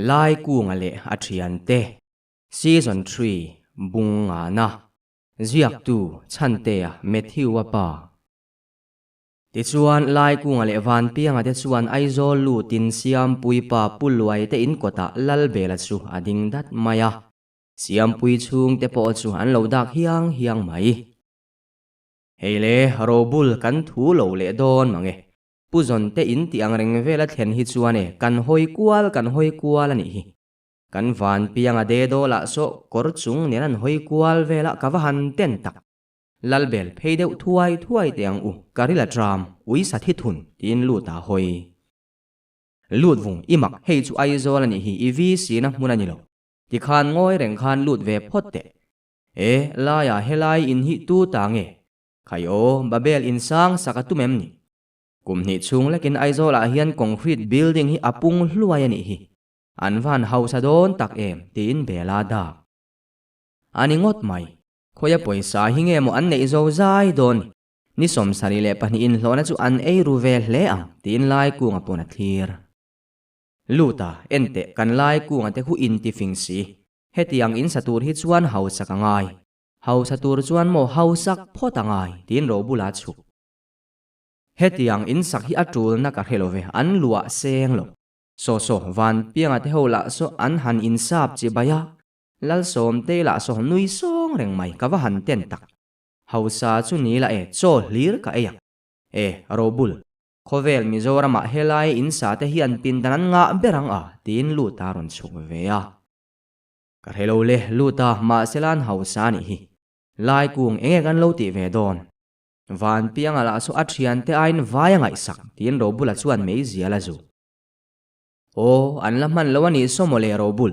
Lai kuang ale atriante Season 3 bunga na Ziak tu chante a Matthew apa Ti chuan lai kuang ale van pianga te chuan aizol lu tin siam pui pa pulwai te in kota lal bela chu ading dat maya siam pui chung te po chu an lo dak hiang mai Heile robul kan thu lo le don mange Puzon te in tiang reng vela thlen hi chuane kan hoi kual ani hi kan van pianga de do la so kor chung nen an hoi kual vela kawahan ten tak lalbel pheideu thuai teang u karila tram ui sathi thun tin lu ta hoi lut vung imak hei chu aizol ani hi ivi sina munani lo ti khan ngoi reng khan lut ve photte la ya helai in hi tu tange khayo babel in sang sakatu mem ni kumni chung lekin aizola hian concrete building hi apung hluai ani hi anvan house don tak em tin bela da ani ngot mai khoya poisa hinge mo an nei zo zai don ni som sari le pani in hlona chu an ei ru vel hle ang tin lai ku nga pona thlir luta ente kan lai ku nga te khu in ti fingsi hetiang in satur hi chuan house ka ngai house tur chuan mo hausak photangai tin ro bula chu hetiang in sak hi atul na ka helove an lua seng lo so van pianga te hola so an han in sap chi baya lal som te la so nui song reng mai ka wa han ten tak hausa chu ni la cho hlir ka eyak robul khovel mizorama helai in sa te hian pin danan nga berang a tin lu taron chuk ve a ka helo le lu ta ma selan hausa ni hi lai kung enge kan lo ti ve don van pianga la so athian te ain vaya ngai sak tin robula chuan mei ziala zu an lamhan lawani somole robul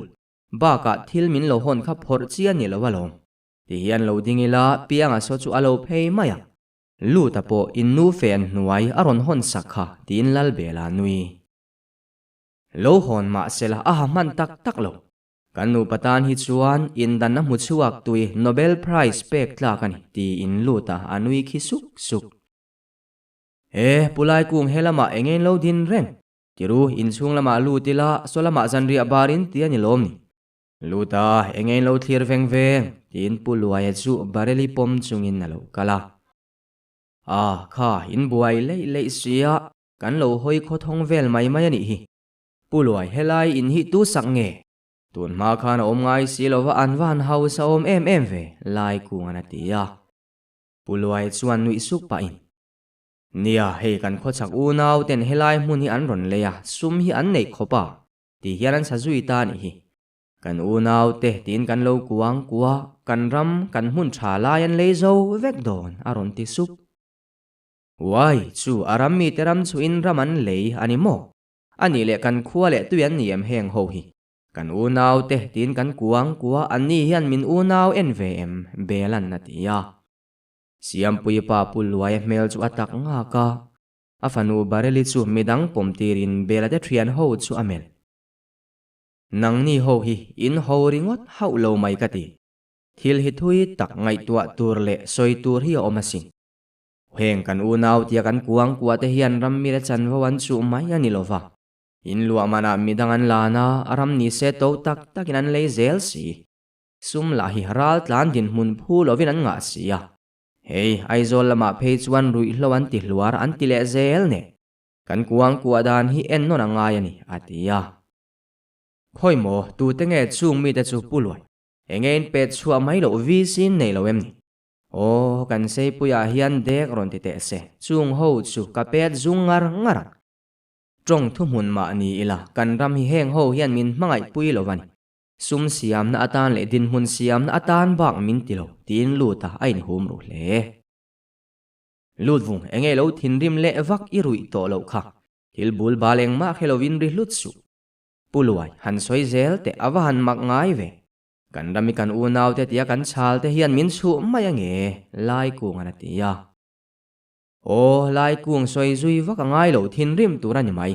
ba ka thil min lo hon kha phor chia ni lo walom ti hian lo dingila pianga so chu alo phei maya lu ta po in nu fen nuai aron hon sakha tin lal bela nui lo hon ma sela man tak lo kanu patan hi chuan in dan na muchuak tui Nobel Prize pek tla kan ti in luta anui khi suk pulai kung helama engen lo din reng tiru in chung lama lutila solama zanri abarin ti ani lom ni luta engen lo thlir veng tin puluai chu bareli pom chungin nalo kala kha in buai le sia kan lo hoi kho thong vel mai ani hi puluai helai in hi tu sak nge tun ma khan om ngai silova anwan house om em ve lai ku ngana tia puluai chuan nui suk pa in nia hei kan kho chak u nau ten helai mun hi an ron leya sum hi an nei khopa ti hian an sajui ta ni hi kan u nau te tin kan lo kuang kwa kan ram kan mun tha lai an le zo vek don aron ti suk wai chu aram mi teram chu in raman lei ani mo ani le kan khuwa le tuyan niam heng ho hi kan unaw te tin kan kuang kuwa ani hian min unaw NVM belan na tiya siam pui pa pulwai mel chu atak nga ka afanu bareli chu midang pomtirin bela te thian ho chu amel nang ni ho hi in ho ringot hau lo mai kati thil hi thui tak ngai tua tur le soi tur hi omasin heng kan unaw tia kan kuang kuwa te hian ram mi le chan wan chu mai ani lova in lua mana midangan lana aram ni se to tak inan le zel si sum la hi haral tlan din mun phu lovin an nga sia hei aizol lama phei chuan rui hlowan ti hluar an ti le zel ne kan kuang kuadan hi en non anga yani atia khoimo tu te nge chung mi te chu puloi engen pe chua mai lo vi sin nei lo em ni kan sei puya hian dek ron ti te se chung ho chu ka pet zungar ngar trong thu mun ma ni ila kan ram hi heng ho hian min mangai pui lovani sum siam na atan le din mun siam na atan bak min tilo tin luta ain hum ru hle lut vung enge lo thin rim le vak i rui to lo kha thil bul baleng ma khelovin ri lut su puluai han soi zel te awahan mak ngai ve kan rami kan unaw te tia kan chal te hian min chu maya nge lai ku ngana tia lai kuang soi zui vaka ngai lo thin rim turani mai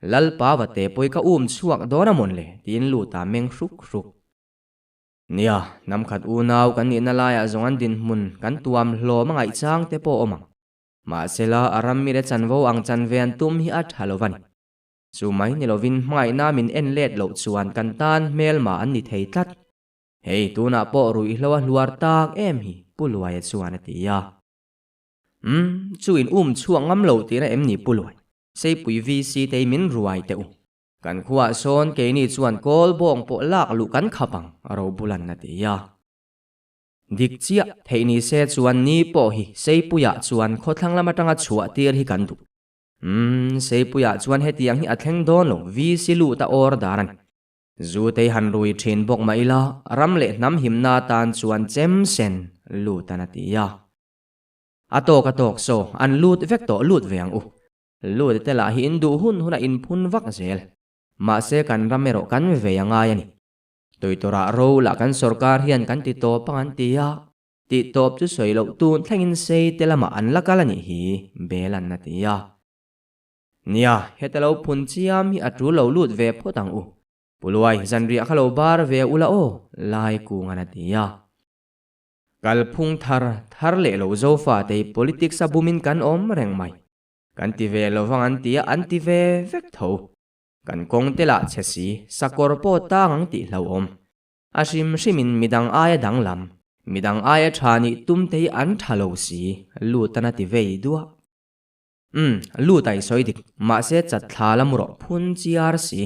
lal pa wa te poi ka chuak dona mon le tin lu ta meng hruk nia nam khat u naw kan ni na la ya zongan din mun kan tuam hlo mangai chang te po omang ma sela aram mi re chanwo ang chan ven tum hi a thalowan Chu mai ni lovin mai na min en let lo chuan kan tan mel ma an ni thei tlat. Hei tuna po rui hlowa luar tak em hi puluai chuan atia. Chu in chuang ngam lo tina em ni puluai. Sei pui VC te min ruai te u. Kan khuwa son ke ni chuan kol bong po lak lu kan khapang aro bulan na tia. Dik chia thei ni se chuan ni po hi sei puya chuan khothlang lama tanga chua tir hi kan du. Sei puya chuan hetiang hi athleng don lo VC lu ta or daran. Zu te han rui thin bok maila ram le nam himna tan chuan chem sen lu ta na tia. Atok so an lut vek to lut veang u. Lut te la hi indu hun huna in phun vak zel. Ma se kan ramero kan veyanga yani. Toitora ro la kan sorkar hian kan ti to pangan tia. Ti top chu soi lo tun thlengin sei te lama an lakala ni hi belan na tia. Nia hetalo phun chiam hi atru lo lut ve photang u. Puluai zanria khalo bar ve ula o lai ku ngana tia. Kalphung thar le lo zofa te politics abumin kan om reng mai. Kan ti ve lo vangan tia an ti ve vek tho. Kan kong te la chesi sakor po tangang ti lo om. Asim simin midang aya dang lam. Midang aya thani tum te an thalo si lutana ti ve dua. Lutai soidik ma se chat thala muro phun chiar si.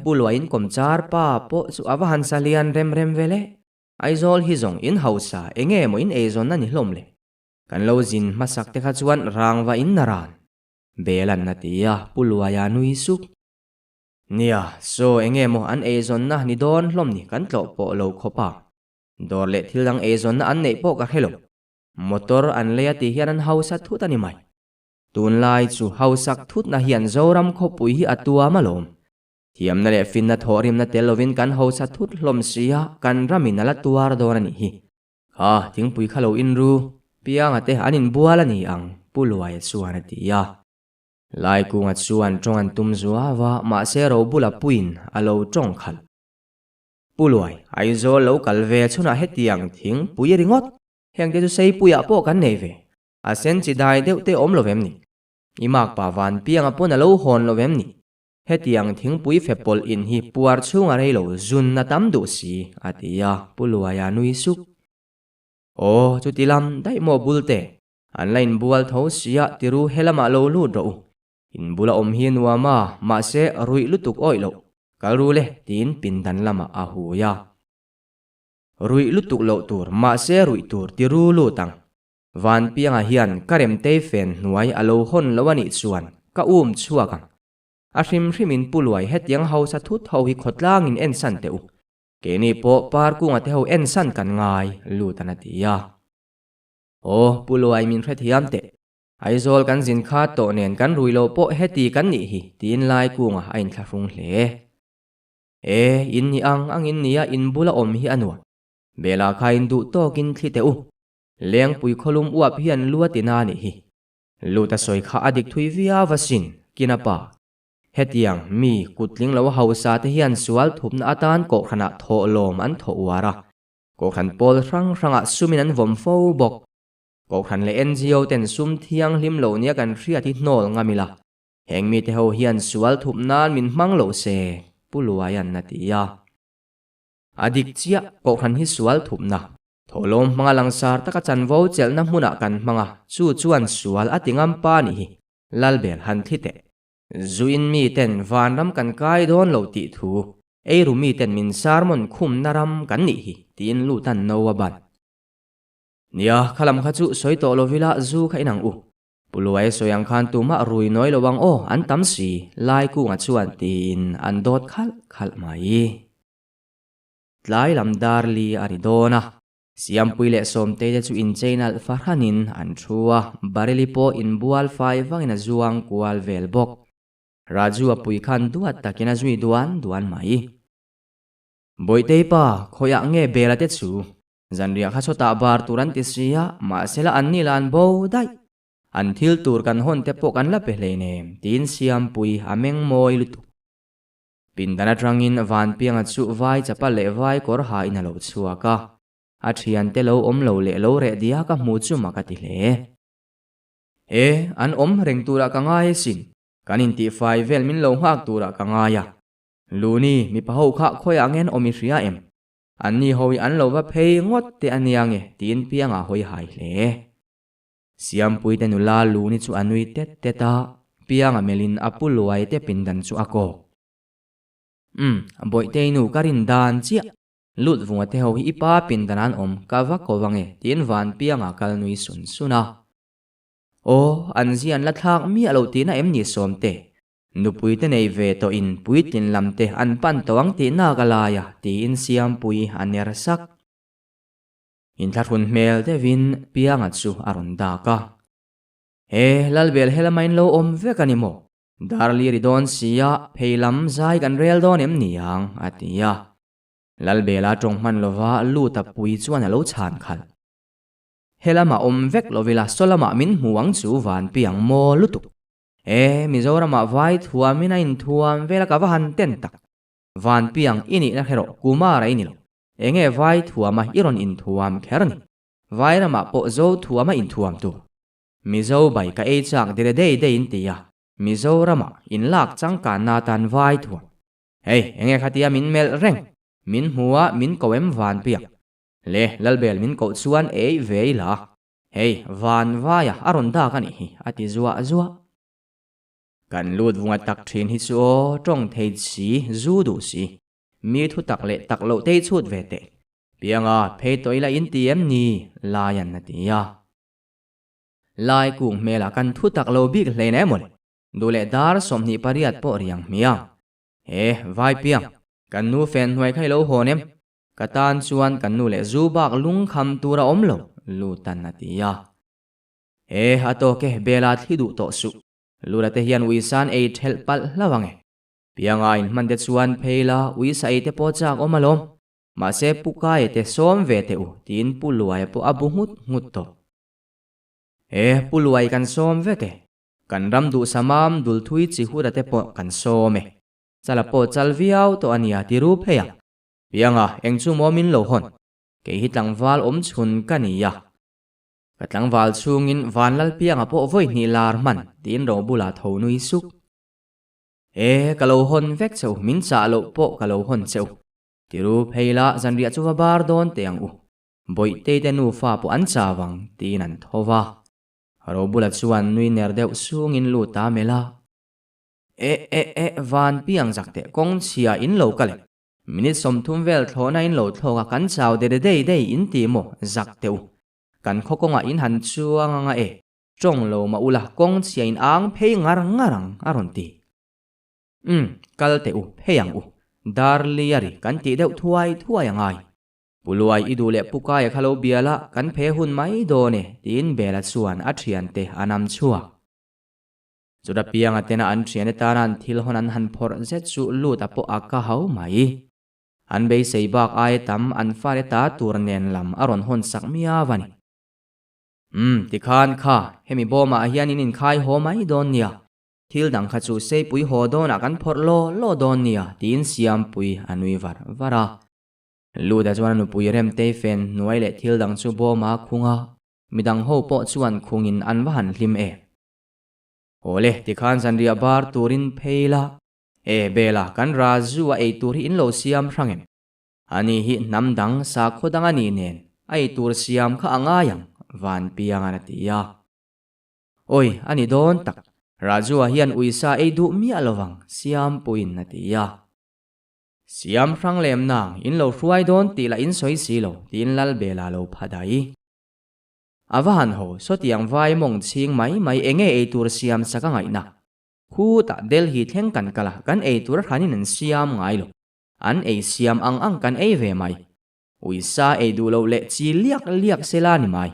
Puluain kom char pa po su avahan salian rem vele. Aizol hi zong in hausa enge mo in ezon na ni hlom le. Kan lo zin masak te kha chuan rangwa in naran. Belan na tia puluaya nui suk. Nia so enge mo an ezon na ni don hlom ni kan tlo po lo khopa. Dor le thil dang ezon na an nei po ka helo. Motor an leya ti hian an hausa thut ani mai. Tun lai chu hausak thut na hian zoram khopui hi atua malom. Thiam na le fin na thorim na telovin kan hausa thut hlom sia kan ramin ala tuar don ani hi. Ting pui khalo in ru. Piang ate anin buala ni ang puluai chuan atia. Lai ku nga chuan trong an tum zuawa ma se ro bula puin alo trong khal. Puluai aizo lo kalve chuna hetiang thing pui ringot. Heng te chu sei puya po kan nei ve. A sen chi dai deuh te om lovem ni. Imak pa van piang apon alo hon lovem ni. Hetiang thing pui fepol in hi puar chunga reilo zun na tam du si atia puluaya nui suk. Chu tilam dai mo bulte. An lain bual tho sia tiru helama lo lu ro. In bula om hian wama ma se rui lutuk oilo. Karu le tin pindan lama ahuya. Rui lutuk lo tur ma se rui tur tiru lutang. Van pianga hian karem te fen nuai alo hon lawani chuan ka chuakang. Ashim rimin puluai hetiang hausa thut ho hi khotlangin ensan teu. Keni po par ku nga te ho ensan kan ngai lutanatia. Puluai min hiam te. Aizol kan zin kha to nen kan ruilo po heti kan ni hi tin lai ku nga ain thlafung hle. In ni ang in niya in bula om hi anwa. Bela khain du to kin thli teu. Leng pui kholum uap hian luatina ni hi. Luta soi kha adik thui via vasin kinapa. Hetiang mi kutling lawa hausa te hian sual thupna atan ko khana tho lom an tho wara. Ko khan pol ranga sumin an vom fo bok. Ko khan le NGO ten sum thiang lim lo nia kan ria thi nol ngamila. Heng mi te ho hian sual thupnan min mang lo se puluayan natia. Adik chia ko khan hi sual thupna. Tholom mga langsar taka chan vo chel na muna kan mga chuan sual atingam pa ni hi. Lalbel han thite. Zuin mi ten van ram kan kai don lo ti thu. Ru mi ten min sarmon khum naram kan ni hi. Tin lutan no waban. Nia khalam khachu soi to lo vila zu kha inang u. Puluai soyang khan tuma rui noi lo wang an tam si lai ku nga chuan tin an dot khal mai. Tlai lam dar li aridona. Siam puile som te chu in chainal farhanin an thua bareli po in bual fai wangina zuang kual vel bok. Raju apui khan duat takina zui duan mai. Boite pa khoya nge bela te chu. Zanria kha chota bar turan ti sia ma sela an nilan bo dai. An thil tur kan hon te po kan la pehle ne tin siam pui ameng moi lutu. Pindana trangin van pianga chu vai chapa le vai kor ha ina lo chuaka. Athian te lo om lo le lo re dia ka mu chu makati le. An om reng tura ka ngai sin. kanin ti fai vel min lo hak tura ka ngaya luni mi paho kha khoi angen omi ria em anni hoi an lo va phei ngot te aniange tin pianga hoi hai hle siam pui te nula luni chu anui te ta pianga melin apuluai te pindan chu ako boi te nu karin dan chia lut vunga te ho hi pa pindanan om kawa kowange tin van pianga kalnui sun suna o anzian la thak mi alo tina em ni somte nupui te nei ve to in pui tin lamte an pan tawang ti na kalaya ti in siam pui aner sak in tharun mel te vin pianga chu aron da ka he lalbel helamain lo om ve kanimo darli ridon sia pheilam zai kan rel don em niang atia lalbela tongman lova lu ta pui chuan alo chan khal helama om vek lovila solama min muang chu van piang mo lutuk mizorama vai thuamina in thuam vela ka van ten tak van piang ini na hero kumara inilo enge vai thuama iron in thuam kherni vai rama po zo thuama in thuam tu mizo bai ka e chak dire dei in tia mizorama in lak changka na tan vai thuam enge khatia min mel reng min huwa min koem van piang le lalbel min ko chuan veila van vaya aron da kani hi ati zuwa kan lut vunga tak thin hi chu tong thei chi zu du si mi thu tak le tak lo te chut ve te pianga phei toila in tiem ni layan na tia lai kung mela kan thu tak lo bik hle ne mon dule dar som ni pariat po riang mia vai piang kan nu fen hoi khai lo honem katan chuan kan nu le zu bak lung kham tura om lo lutan na tia hato ke bela thidu to su lurate hian wisan e thel pal lawange pianga in mande chuan pheila wisa e te po chak omalom ma se puka e te som ve te u tin puluai po abu ngut to puluai kan som ve te kan ram du samam dul thui chi hurate po kan some chala po chalviau to ania ti ru pheya pianga engchu momin lo hon ke hitlang wal om chhun kania katlang wal chungin vanlal pianga po voi ni lar man tin ro bula thonui suk kalo hon vek cheu min cha lo po kalo hon cheu tiru pheila zanria chuwa bar don teang u boi te te nu fa po an chawang tin an thowa ro bula chuan nui ner deuh sungin lu ta mela van piang zakte kong chia in lo kale minit som thum vel thona in lo thoga kan chaw de dei in ti mo zakteu kan khokonga in han chuanga chong lo ma ula kong chia in ang phei ngarang aron ti kal te u pheyang u darli ari kan ti deuh thuai angai puluai idule pukai khalo biala kan phe hun mai done tin bela chuan a thian te anam chua chuda pianga tena an thian taran thil honan han phor zet chu lu ta po aka hau mai an be seibak ai tam an fare ta turnen lam aron hon sak mia wani tikhan kha hemi boma hian in khai ho mai don nia thil dang kha chu sei pui ho don akan phor lo don nia tin siam pui anui vara lu da chuan nu pui rem te fen nuai le thil dang chu boma khunga midang ho po chuan khungin an van hlim ole tikhan sanria bar turin pheila bela kan razuwa tur in lo siam rangem ani hi namdang sa khodang ani nen ai tur siam kha angayang van piang anatia oi ani don tak razuwa hian uisa du mi alowang siam puin natia siam rang lem nang in lo ruai don tila in soi silo tin lal bela lo phadai avan ho so tiang vai mong ching mai enge tur siam saka ngai na khu ta delhi thleng kan kala kan tur hanin an siam ngai lo an siam ang kan ve mai uisa du lo le chi liak sela ni mai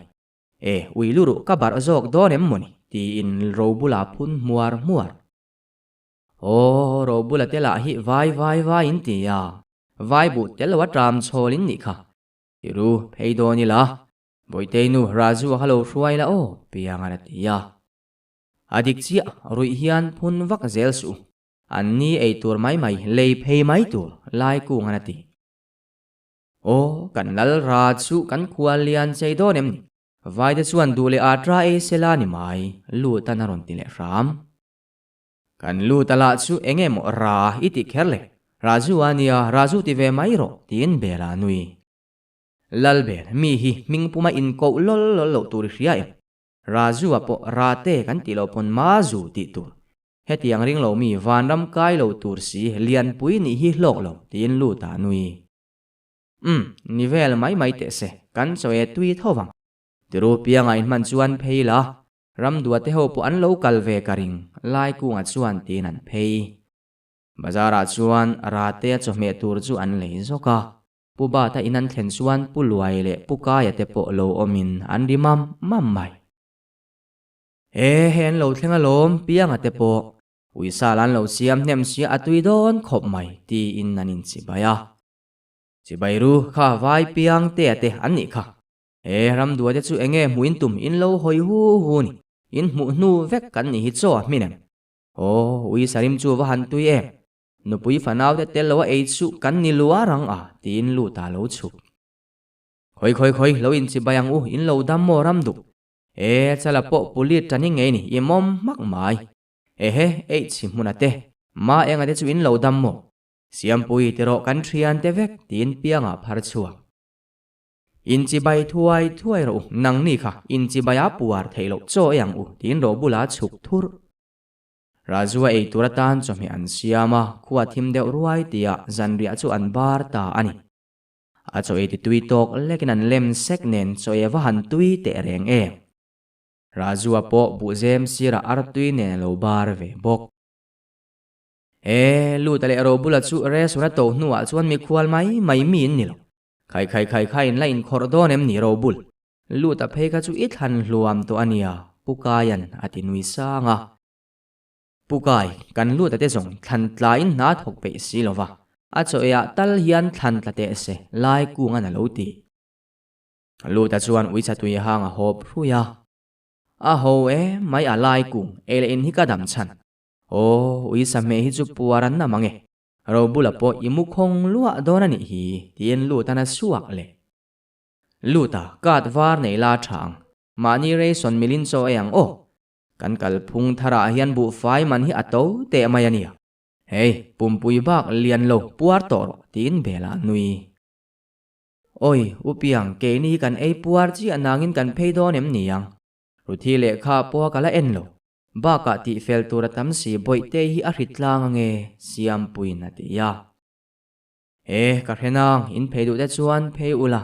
uiluru ka bar zok donem moni ti in robula phun muar robula tela hi vai in tia vai bu telwa tram cholin ni kha tiru pheidoni la boiteinu razu halo ruai la pianga tia adik chia rui hian phun vak zel su anni tur mai lei phei mai tur lai ku nganati kan lal ra chu kan khualian chei donem ni vai de chuan dule atra selani mai lu tanaron tile ram kan lu tala chu enge mo ra iti kherle Raju ania Raju ti ve mai ro tin bela nui lalber mi hi ming puma in ko lol lo tur hria em Raju apo rate kan ti lo pon ma zu ti tur hetiang ring lo mi vanram kai lo tur si lian pui ni hi lok lo tin lu ta nui nivel mai te se kan soe tui thowang tiru pianga in man chuan pheila ram dua te ho po an lo kal ve karing lai ku nga chuan tin an phei bazara chuan rate chome tur chu an lei zoka puba ta inan thlen chuan puluai le puka ya te po lo omin an rimam mai hen lo thlenga lom pianga te po uisa lan lo siam hnem sia atui don khop mai ti in nanin chibaya chibairu kha vai piang te an ni kha ram dua te chu enge muin tum in lo hoi hu ni in mu nu vek kan ni hi cho minem uisa rim chu wa han tui em nupui fanau te tel lo ei chu kan ni lua rang a tin lu ta lo chu khoi lo in chibayang u in lo dam mo ram du chala po pulit tani nge ni imom mak mai ei chi munate ma enga te chu in lo dam mo siam pui te ro kan thian te vek tin pianga phar chuak in chi bai thuai ro nang ni kha in chi baya puar theilo cho yang u tin ro bula chuk thur Rajua ei turatan chome an siama khuwa thim deuh ruai tia zanria chu an bar ta ani acho ei ti tui tok lekin an lem sek nen cho ewa han tui te reng e Rajua po bu zem sira ar tui nen lo bar ve bok lu tale ro bula chu re sura to nuwa chuan mi khwal mai mi in nilo khai in lain khordon em ni ro bul lu ta pheka chu it han hluam to ania pukayan atinui sanga pukai kan lu ta te zong than tlain na thok pe si lova acho ya tal hian than tla te se lai ku nga na lo ti lu ta chuan ui cha tui hanga hop ruya a ho mai a lai ku ele in hi ka dam chan ui sa me hi chu puaran na mange ro bula po imu khong lua dona ni hi tien lu ta na suak le lu ta kat war nei la thang mani re son milin so yang kan kalphung thara hian bu fai man hi ato te mayania pumpui bak lian lo puar tor tin bela nui upiang ke ni kan puar chi anangin kan peidon em niang ruthi le kha po kala en lo baka ti fel turatam si boi te hi a hritlang nge siam puin atia ka henang in peidu te chuan pei ula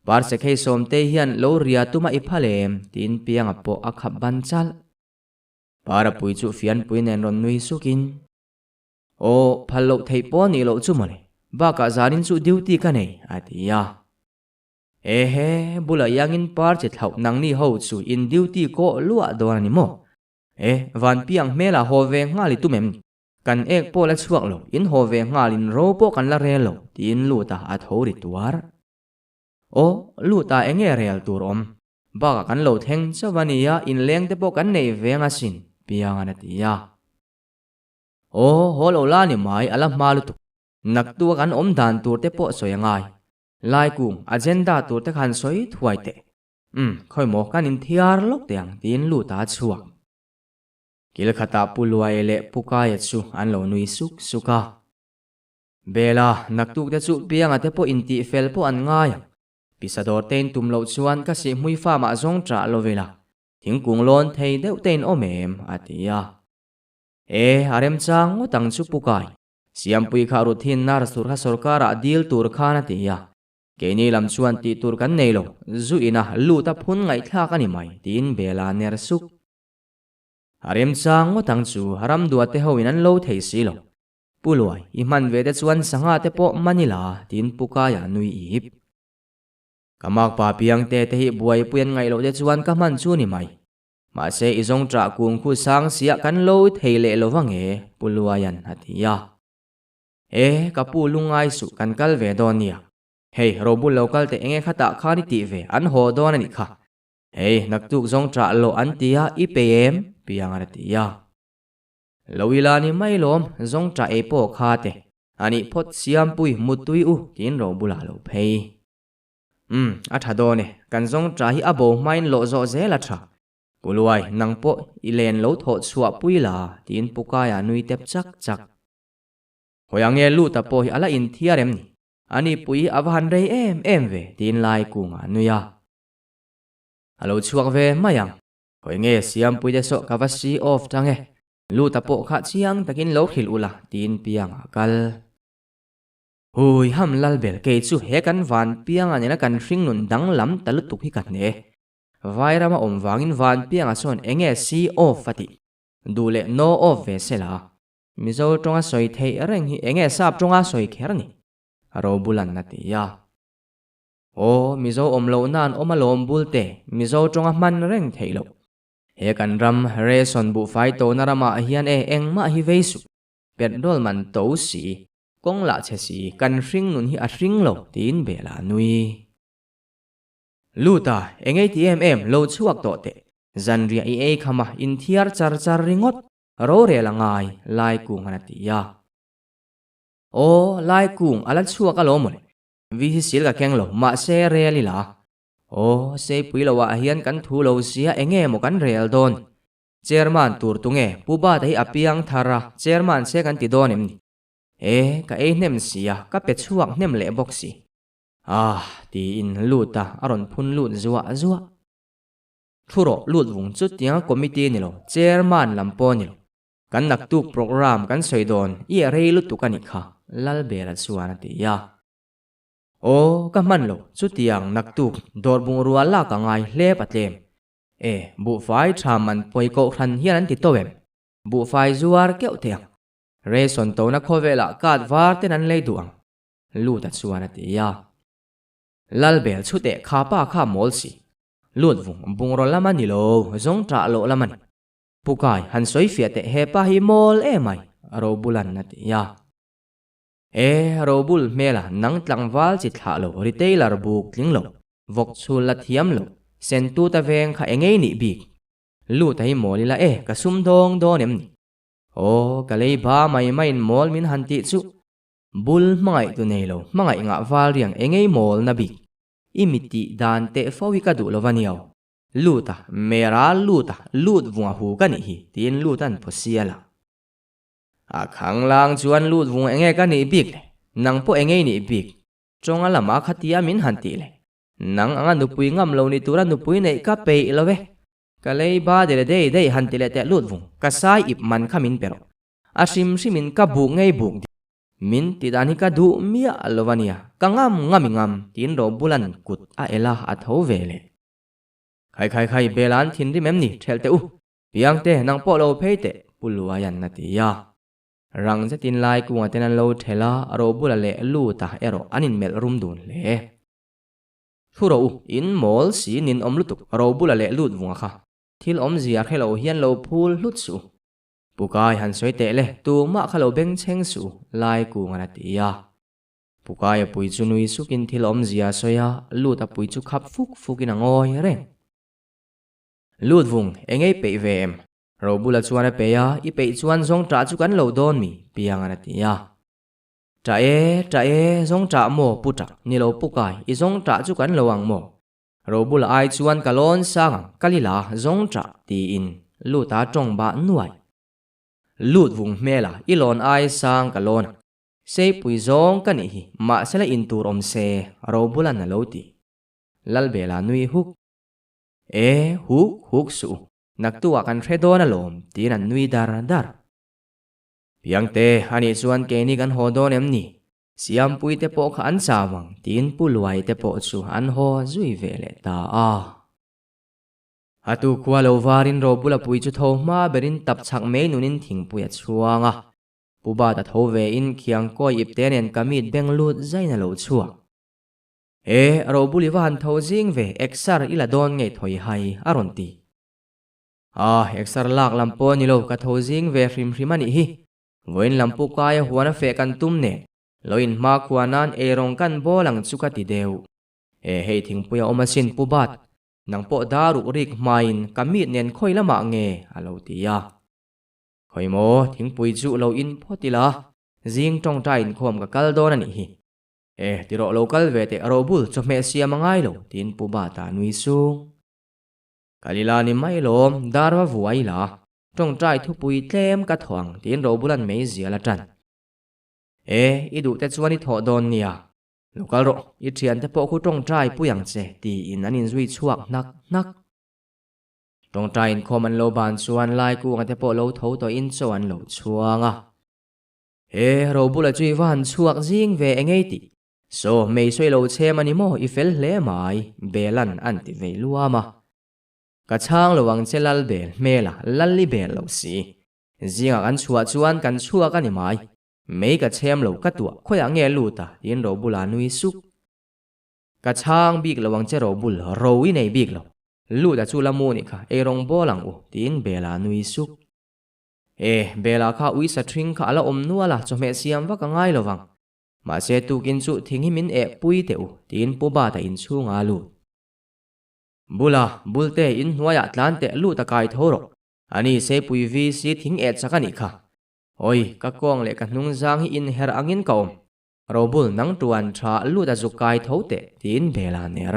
par se khei som te hian lo ria tuma iphalem tin piang apo akhap ban chal para pui chu fian pui nen ron nui sukin phalo thei po ni lo chu mole baka zarin chu duty ka nei atia bula yangin par che thau nang ni ho chu in duty ko lua don ni mo van piang mela ho ve ngali tumem kan ek po la chuak lo in ho ve ngalin ro po kan la rel lo tin lu ta a thori tuar lu ta enge rel tur om baka kan lo theng chawania in leng te po kan nei venga sin piang anatia holo la ni mai ala malu tu nak tu kan om dan tur te po soyangai lai kung agenda tur te khan soi thuai te khoi mo kan in thiar lok teang tin lu ta chuak kil khata puluai le puka ya chu an lo nui suka bela nak tu te chu piang ate po inti fel po an ngai pisador ten tum lo chuan ka si hui fa ma zong tra lo vela thingkung lon thei deuh ten omem atia arem chang utang chu pukai siam pui kha ruthin nar sur kha sarkara dil tur khana tia keni lam chuan ti tur kan nei lo zu ina lu ta phun ngai thla ka ni mai tin bela ner suk arem chang utang chu haram dua te ho inan lo thei si lo puluai i man ve te chuan sanga te po manila tin pukaya nui ip kamak pa piang te hi buai puan ngai lo te chuan ka man chu ni mai ma se izong tra kung khu sang sia kan lo theile lo wange puluayan hatia ka pu lungai su kan kal ve donia robul local te enge khata khani ti ve an ho don ani kha nak tuk zong tra lo an tia ipm piang aratia loila ni mai lom zong tra e po kha te ani phot siam pui mutui u tin robula lo phei athadone kan zong tra hi abo main lo zo ze la tha Puluai nang po ilen lo tho chua puila tin pukaya nui tep chak chak. Hoyange lu ta po ala in thiarem ni. Ani pui avahan rei em ve tin lai kunga nuya. Alo chuak ve mayang. Hoyange siam pui de so kavasi off tange. Lu ta po kha chiang takin lo khil ula tin piang akal. Hui ham lal bel ke chu he kan van piang anina kan ring nun dang lam talutuk hi kat ne. Vairama om wangin van piang ason enge si off fati. Dule no off ve sela. Mizo tonga soi thei reng hi enge sap tonga soi kher ni. Aro bulan na tiya. O mizo om lo nan om alom bulte mizo tonga man reng thei lo. He kan ram re son bu fai to narama hian eng ma hi veisu. Petrol man to si. Kong la che si kan ring nun hi a ring lo tin bela nui. Luta engei TMM lo chuak to te. Zanria i khama in thiar char char ringot. Ro re la ngai lai kung anatiya. O lai kung alat chuak alo mo le. Vi hi sil ka keng lo ma se re li la. O se pui lo wa hian kan thu lo sia enge mo kan rel don. Chairman tur tunge puba tahi apiang thara chairman se kan ti don em ni. Ka nem siya ka pe chuak nem le boxi. Ti in luta aron phun lut zuwa zuwa. Thuro lut vung chu tiang committee ni lo chairman lampo ni lo. Kan naktuk program kan soidon i rei lut tu kanikha lal bela chuan atiya. Ka man lo chu tiang naktuk dorbung ruala ka ngai hle patlem. Bu fai thaman poi ko khan hian an ti towem. Bu fai zuar keu tiang. Re son to na khovela kat var ten an lei duang. Luta chuan atiya. Lal bel chu te khapa kha mol si. Lut vung bungro lama ni lo zong tra lo lama ni. Pukai han soi fiate hepa hi mol mai. Aro bulan natiya. Aro bul mela nang tlang val chi tha lo retailer buk ling lo. Vok chul la thiam lo. Sentu ta veng kha engei ni bik. Luta hi molila ka sum dong don em ni. Kalei ba mai main mol min hanti chu. Bul mangai tu nei lo mangai nga val riang engei mol na bik. Imiti dan te fawi ka du lo vaniaw. Luta mera luta lut vunga hu ka ni hi tin lutan posiala. Khang lang chuan lut vung enge ka ni bik le. Nang po engei ni bik. Chonga lama khatia min hanti le. Nang anga nupui ngam lo ni tura nupui nei ka pei lo ve. Kalei ba de dei hanti le te lut vung kasai ip man khamin pero. Asim simin ka bu ngei buk. Min tidani ka du mia alovania. Kangam ngam tin ro bulan kut a ela atho vele. Khai belan thin ri mem ni thelte u. Piang te nang po lo peite puluayan natiya. Rang zetin lai kunga tenan lo thela aro bulale luta ero anin mel rum dun le. Thuro u in mol si nin omlutuk aro bulale lut vunga kha. Thil om zia khelo hian lo phul lut su. Pukai han soi te le tu ma khalo beng cheng su lai kunga natiya. Pukai pui chu nui sukin thil om zia soya luta pui chu khap fukin angoi reng. Lut vung engei pei ve em. Ro bula chuan peya i pei chuan zong tra chu kan lo don mi piang anatia. Tra e zong tra mo puta ni lo pukai i zong tra chu kan lo ang mo. Ro bula ai chuan kalon sang kalila zong tra ti in luta tong ba nuai. Lut vung mela i lon ai sang kalon. Sei pui zong kan hi ma sela in tur om se ro bula na lo ti. Lal bela nui huk. Huk su. Naktua kan redo na lom tinan nui dar. Piang te ani chuan ke ni kan hodon em ni. Siam pui te po kha an sawang tin puluai te po chu an ho zui vele ta a. Atu kwa lo varin ro bula pui chu tho ma berin tap chak me nunin thing pui chuanga. Puba ta tho ve in khiang ko ip ten en kamit benglut zaina lo chua. Ro buli van tho jing ve exar ila don ngei thoi hai aron ti. Exar lak lampo ni lo ka tho jing ve hrim ani hi. Voin lampu kaya huana fe kan tum ne. Loin ma kuanan rong kan bolang chuka ti deu. Hei thing puya omasin pubat. Nang po daru rik main kamit nen khoi lama nge alo tiya. Khoi mo thing pui chu lo in potila. Jing tong ta in khom ka kaldon ani hi. Tiro local ve te arobul cho me siya mangai lo tin pubata nui sung. kalila ni mai lom darwa vuai la trong trai thu pui tlem ka thoang tin ro bulan mei zia la tran idu te chuan I tho don nia lokal ro I thian te po khu trong trai puyang che ti in anin zui chuak nak trong trai in khom an lo ban chuan lai ku nga te po lo tho to in cho an lo chuanga ro bula chui van chuak jing ve engei ti so mei soi lo che mani mo I fel hle mai belan an ti ve luama ka chang lo wang che lal bel mela lalli bel lo si zinga kan chua chuan kan chua ka ni mai mei ka chem lo ka tua khoya nge lu ta in ro bula nui suk ka chang bik lo wang che ro bul ro I nei bik lo lu da chu lamu ni kha e rong bolang u tin bela nui suk bela kha ui sa thring kha ala om nuala cho me siam wa ka ngai lo wang ma se tu kin chu thing hi min pui te u tin pu ba ta in chunga lu bula bulte in hnuaya tlan te lu ta kai thoro ani se pui vi si thing chakani kha oi ka kong le ka hnung jang hi in her angin ka om robul nang tuan tha lu ta zukai tho te tin bela ner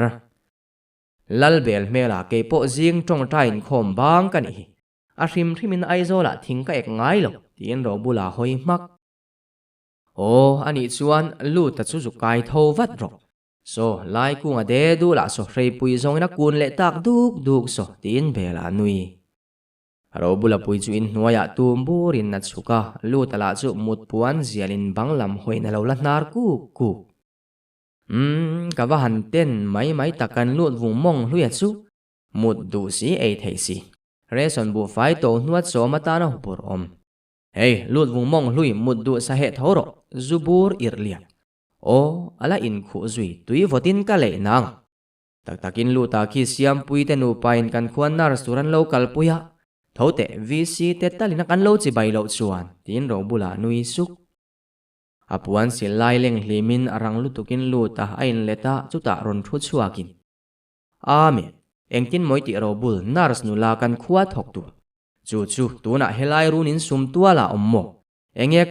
lal bel mela ke po jing tong tain khom bang kan hi a hrim hrimin aizola thing ka ek ngai lo tin robula hoi mak ani chuan lu ta chu zukai tho vat ro so lai ku nga de du la so hrei pui zong na kun le tak duk so tin bela nui ro bula pui chu in hnuaya tum burin na chuka lu tala chu mut puan zialin banglam hoina lo la nar ku ka va han ten mai takan lut vung mong hluya chu mut du si ei thei si reson bu fai to hnuat so mata na hupur om lut vung mong hlui mut du sa he thoro zubur irlia ala in khu zui tui votin ka le nang takin lu ta khi siam pui te nu pain kan khuan nar suran local puya thote vc te talina kan lo chi bai lo chuan tin ro bula nui suk apuan sil lai leng hlimin arang lutukin lu ta ain leta chuta ron thu chuakin ame engkin moiti ro bul nars nu la kan khuwa thok tu chu tuna helai runin sum tuala ommo enge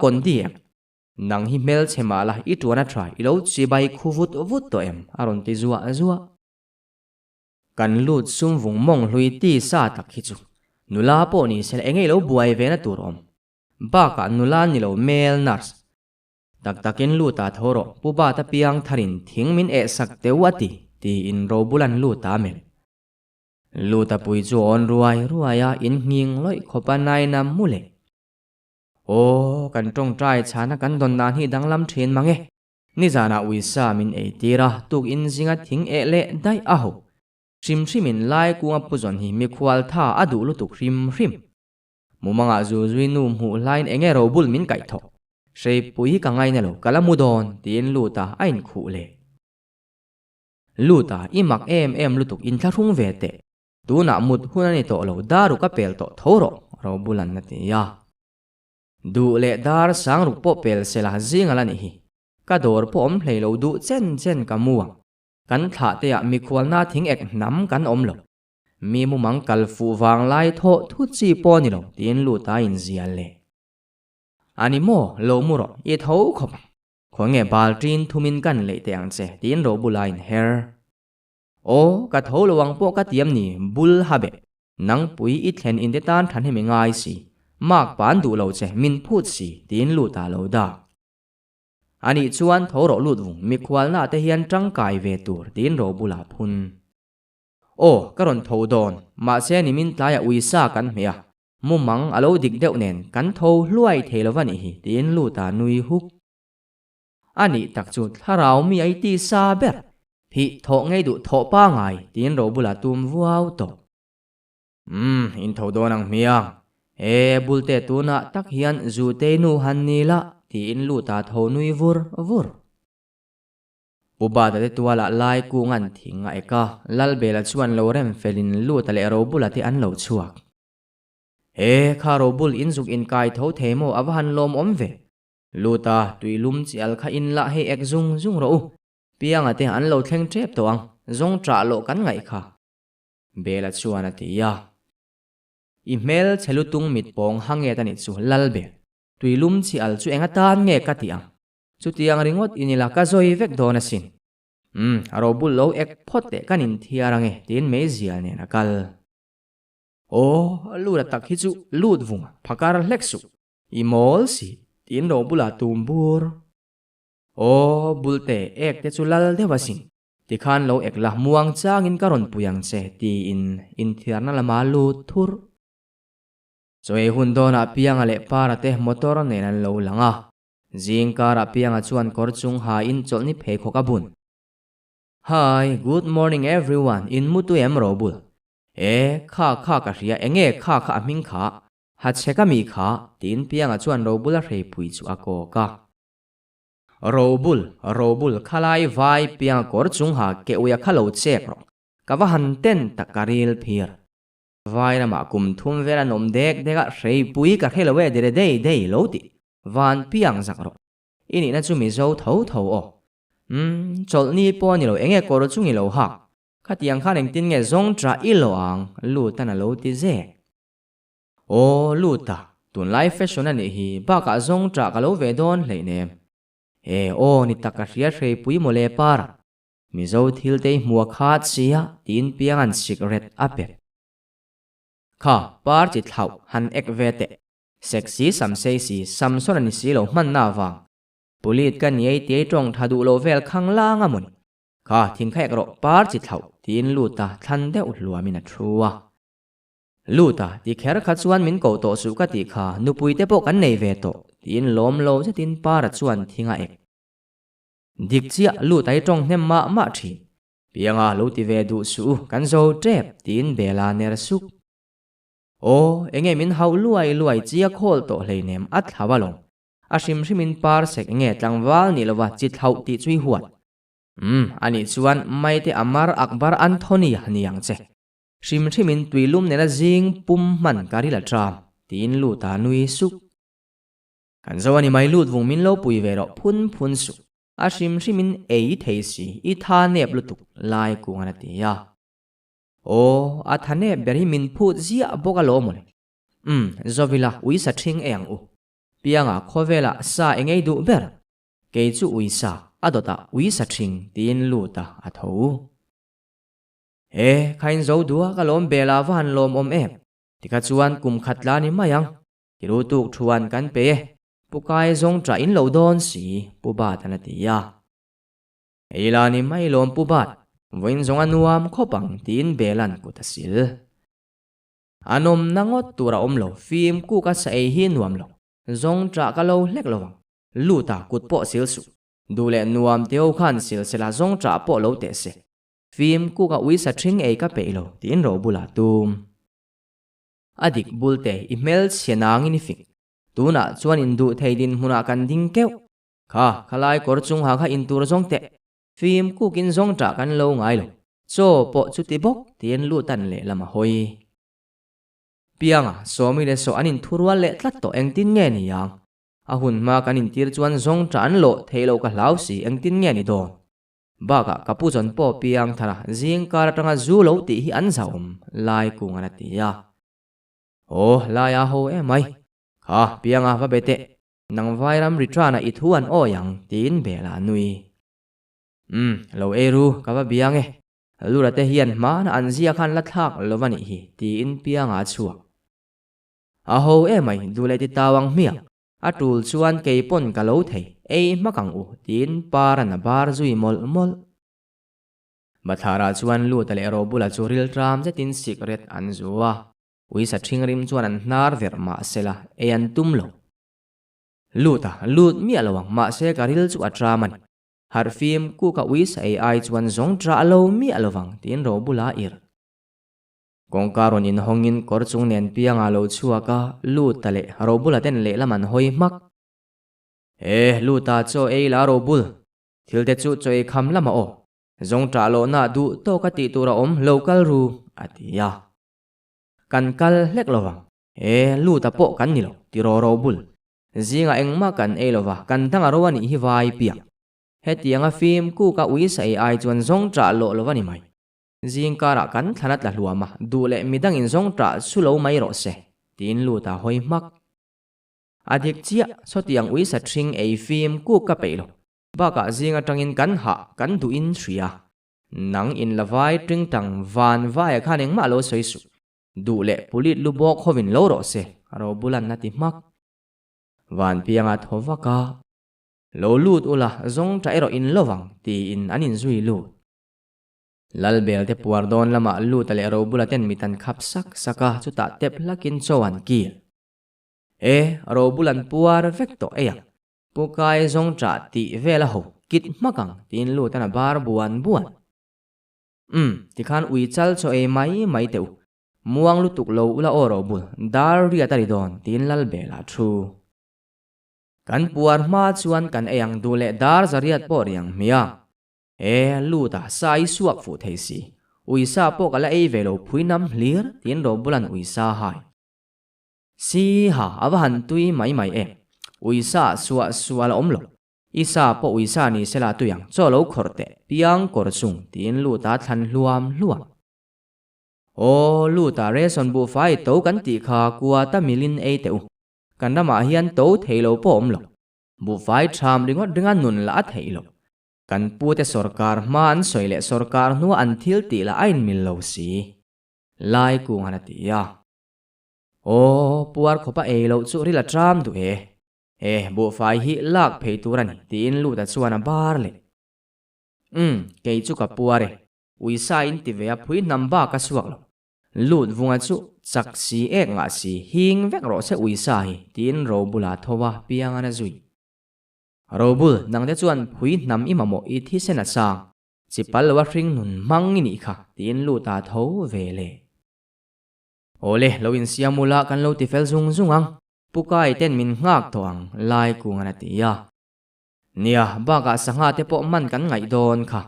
kondi nang hi mel chema la I tuana try I lo chi bai khuvut vut to em aron ti zuwa kan lut sum vung mong hlui ti sa tak hi chu nula po ni sel engei lo buai ve na tur om ba ka nula ni lo mel nars takin lu ta thoro pu ba ta piang tharin thing min sak te wati ti in ro bulan lu ta mel lu ta pui chu on ruaya in nging loi khopa nai nam mule kan trong trai chana kan don nan hi danglam thin mange ni zana uisa min tira tuk in zinga thing le dai aho shim lai kunga puzon hi mi khwal tha adu lu tuk hrim mumanga zui nu mu line enge ro bul min kai tho sei pui ka ngai na lo kalamudon tin luta ain khu le luta imak em lu tuk in tharung ve te tu na mut hunani to lo daru ka pel to thoro ro bulan na ti ya du le dar sang ru po pel sela zinga la ni hi ka dor po om hlei lo du chen ka muwa kan tha te ya mi khwal na thing ek nam kan om lo mi mu mang kal fu wang lai tho thu chi po ni lo tin lu ta in zial le ani mo lo mu ro I tho khop khonge bal trin thumin kan le te ang che tin ro bulain her ka tho lo wang po ka tiam ni bul habe nang pui I thlen in de tan than he me ngai si mak pan du lo che min phut si tin lu ta lo da ani chuan thoro lut vung mi khwal na te hian tang kai ve tur tin ro bula phun karon tho don ma se ni min tlaya uisa kan mea mumang alo dik deuh nen kan tho hluai thelovani hi tin lu ta nui huk ani tak chu tharau mi ai ti sa ber phi tho ngei du tho pa ngai tin ro bula tum vuau to in tho don ang mia bulte tuna tak hian zu te nu han ni la tin lu ta tho nui vur uba ta te tuala lai ku ngan thinga eka lal bela chuan lo rem felin lu ta le ro bula ti an lo chuak kha ro bul in zuk in kai tho themo awan lom om ve lu ta tuilum chial kha in la he ek zung ro pianga te an lo thleng trep to ang zong tra lo kan ngai kha bela chuan ati ya email chelutung mit pong hange tani chu lal be tuilum chial chu enga tan nge ka ti ang chu tiang ringot inila ka zoi vek dona sin aro bul lo ek phote kanin thiarange tin mezial ne nakal o lura tak hi chu lut vung phakar hleksu imol si tin ro bula tumbur o bulte ek te chulal dewasin tikhan lo ek la muang changin karon puyang che ti in thiarna lama lut thur choi hun dona pianga le parate motor ne nan lo langa jingkara pianga chuan kor chung ha in cholni phei khoka bun Hi, good morning everyone in mutu emrobul kha ka ria enge kha aming kha ha cheka mi kha tin pianga chuan robul a rei pui chu ako ka robul khalai vai pianga kor chung ha ke uya khalo chek ro kawa han ten takaril phir vai na ma kum thum vera nom dek deka rei pui ka khelawe de dei lo ti van piang zak ro ini na chu mi zo tho o chol ni po ni lo enge kor chung i lo ha khatiang khan eng tin nge zong tra i lo ang lu ta na lo ti ze o lu ta tun lai fashion ani hi ba ka zong tra ka lo ve don hlei nem o ni taka ria rei pui mo le par mi zo thil te muwa khat sia tin piang an cigarette apet kha par chi thau han ek ve te sexy sam sei si samson ani si lo man na wang pulit kan yei te tong thadu lo vel khang la nga mun kha thing khaek ro par chi thau tin lu ta than de ulwa min a thruwa lu ta ti kher kha chuan min ko to su ka ti kha nu pui te po kan nei ve to tin lom lo che tin par chuan thinga ek dik chia lu tai tong hnem ma thi pianga lo ti ve du su kan zo trep tin bela ner suk o enge min hau luai chia khol to hleinem at thawalong ashim shimin par sek nge tlangwal ni lowa chi thau ti chui huat ani chuan maite amar akbar anthony haniang che shim shimin tuilum nena jing pum man karila tram tin lu ta nui suk kan zawani mai lut vung min lo pui ve ro phun su ashim shimin ei theisi I tha nep lutuk lai ku ngana ti ya o athane beri min phut zia boka lo mole zovila ui sa thing eng u pianga khovela sa engei du ber ke chu ui sa adota ui sa thing tin lu ta atho khain zo dua ka lom bela van lom om em tika chuan kum khatla ni mayang kiru tuk thuan kan pe pukai zong tra in lo don si pu ba tan ti ya eila ni mai lom pu bat voin zong anuam khopang tin belan ku ta sil anom nangot tura om lo phim ku ka sa e hi nuam lo zong tra ka lo hlek lowang lu ta kut po sil su du le nuam teo khan sil sela zong tra po lo te se phim ku ka ui sa thing e ka pe lo tin ro bula tum adik bulte email sianang ini fik tuna chuan in du theidin huna kan ding keu kha khalai kor chung ha kha in tur zong te phim ku kin zong tra kan lo ngai lo cho po chu ti bok tin lu tan le lama hoi pianga somi le so anin thurwal le tlat to eng tin nge ni yang ahun ma kanin tir chuan zong tran lo theilo ka hlau si eng tin nge ni don baga kapu jon po piang thara jing kar tanga zu lo ti hi an zaum lai ku ngana ti ya la ya ho e mai kha pianga va bete nang vairam ritrana I thuan o yang tin bela nui lo eru ka va biang e lura te hian ma na an zia khan la thak lovani hi ti in pianga chuak aho e mai dule ti tawang mia atul chuan keipon ka lo thei makang u tin para na bar zui mol mathara chuan lu tale ro bula churil tram je tin secret an zuwa ui sa thingrim chuan an hnar ver ma sela an tum lo lut mi alawang ma se karil chu atraman har film ku ka ui sa ai chuan zong tra lo mi alawang tin ro bula ir kongkaron in hongin kor chung nen pianga lo chuaka lu tale ro bula ten le laman hoi mak lu ta cho la ro bul thil te chu choi kham lama o zong tra lo na du to ka ti tura om local ru atia kan kal hlek lowang lu ta po kan ni lo ti ro bul zinga engma kan lowa kan danga rowani hi vai piang hetianga film ku ka ui sa ai chuan zong tra lo lowani mai jingkara kan thanat la hluama dule midang in zong tra sulo mai ro se tin lu ta hoi mak adik chia so tiang ui sa thing film ku ka peilo baka zinga tangin kan ha kan du in thria nang in lavai tring tang van vai khaning ma lo soisu du le pulit lubok hovin lo ro se ro bulan na ti mak van pianga thowaka lo lut ula zong tra ero in lowang ti in anin zui lu lalbel te puardon lama lu tale ro bulaten mitan khap sak saka chuta tep lakin chowan ki ro bulan puar vekto eya pukai zong tra ti vela ho kit makang tin lu tana bar buan ti khan ui chal cho e mai teu muang lu tuk lo ula oro bul dar ria tari don tin lalbela thu kan puar ma chuan kan eyang dule dar zariat po riang mia lu ta sai suak fu theisi uisa po kala ei velo phuinam hlir tin ro bulan uisa hai si ha awahan tui mai uisa suwa la omlo isa po uisa ni sela tuyang cholo khorte piang korsung tin lu ta than luam lu ta reson bu fai to kan ti kha kwa ta milin ei teu kan da ma hian to theilo po omlo bu fai tham ringan nun la theilo kan pu te sarkar man soile sarkar nu an thil ti la ain mil lo si lai ku ngana ti ya puar khopa ei lo chu ri la tram du bu fai hi lak phei turan tin lu ta chuana bar le kei chu ka puare uisa in ti ve a phui namba ka suak lo lut vunga chu chaksi ek nga si hing vek ro se uisa hi tin ro bula thowa piang ana zui ro bul nang te chuan phui nam imamo I thi sena sang chipal wa ring nun mangi ni kha tin lu ta tho ve le ole loin siamula kan lo ti fel zungang pukai ten min ngak toang lai ku ngana ti ya nia baka sanga te po man kan ngai don kha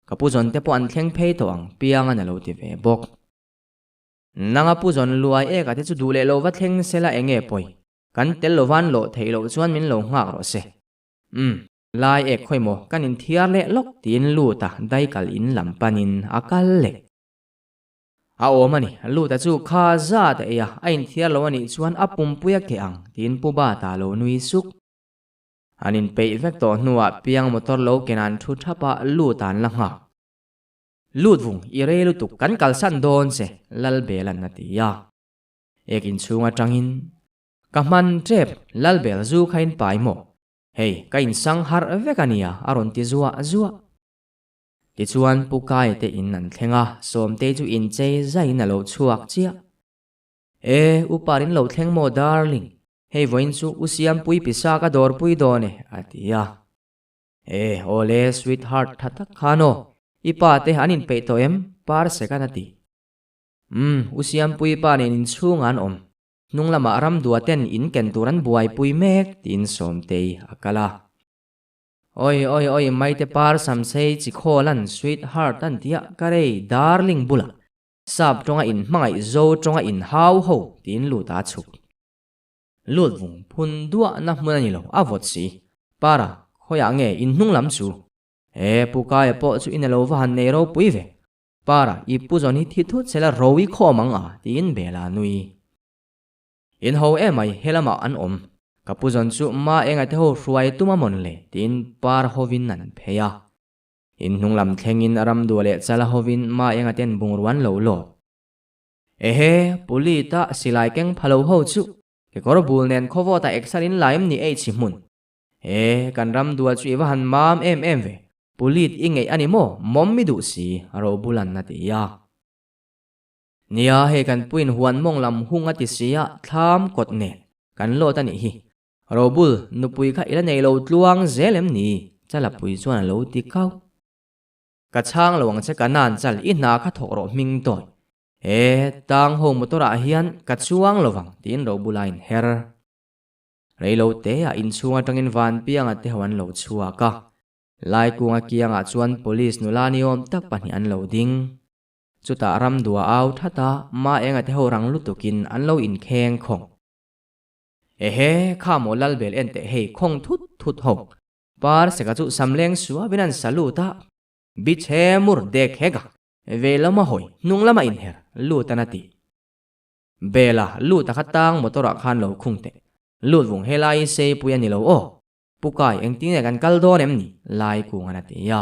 kapuzon te po an thleng phei toang piang ana lo ti ve bok nanga puzon luai e ka te chu dule lo wa thleng sela enge poi kan tel lo van lo theilo chuan min lo ngak ro se lai ek khoi mo kan in thiar le lok tin lu ta dai kal in lampanin akal le mani lu ta chu kha za ta ya ain thiar lo ani chuan apum puya ke ang tin pu ba ta lo nui suk anin pe vek to nuwa piang motor lo kenan thu thapa lu tan la nga lut vung ire lu tuk kan kal san don se lal belan na ti ya ekin chunga tangin kaman trep lal bel zu khain pai mo hei kain sang har vekania aron ti zuwa ti chuan pukai te in nan thlenga som te chu in chei zai na lo chuak chia uparin lo thleng mo darling hei voin chu usiam pui pisa ka dor pui done atia ole sweetheart thatak khano ipa te hanin pe to em par sekanati usiam pui pa nen in chungan om nung lama ram duaten in ken turan buai pui mek tin som te akala oi mai te par sam sei chi kholan sweetheart tan tia karei darling bula sap tonga in mangai zo tonga in hau ho tin lu ta chuk lut vung phun dua na munani lo avot si para khoya nge in hnung lam chu puka po chu in lo wa han nei ro pui ve para I pu zoni thi thu chela rowi kho manga tin bela nui in ho mai helama an om kapuzon chu ma enga te ho ruai tuma mon le tin par hovin nan pheya in hnunglam thlengin aram duale chala hovin ma enga ten bungruan lo pulita silai keng phalo ho chu ke kor bul nen khovo ta exalin laim ni ei chimun kan ram dual chu iwa han mam em ve pulit ingei ani mo mommi du si aro bulan na ti ya nia kan puin huan mong lam hunga ti sia tham kot ne kan lo ta ni hi robul nupui kha ila nei lo tluang zelem ni chala pui chuan lo ti kau ka chang lawang che kanan chal I na kha thok ro ming toy tang ho motora hian ka chuang lowang tin ro bulain her reilo te a in chunga tangin van pianga te hawan lo chua ka lai kunga kianga chuan police nulani om tak pani an lo ding chuta ram dua au thata ma enga te ho rang lutukin an lo in kheng khong kha mo lal bel ente hei khong thut ho par se ka chu samleng suwa binan saluta biche mur dek hega velama hoi nunglama in her lutanati bela luta khatang motora khan lo khungte lut vung helai se puyani lo pukai eng ting e kan kal don em ni lai ku ngana ti ya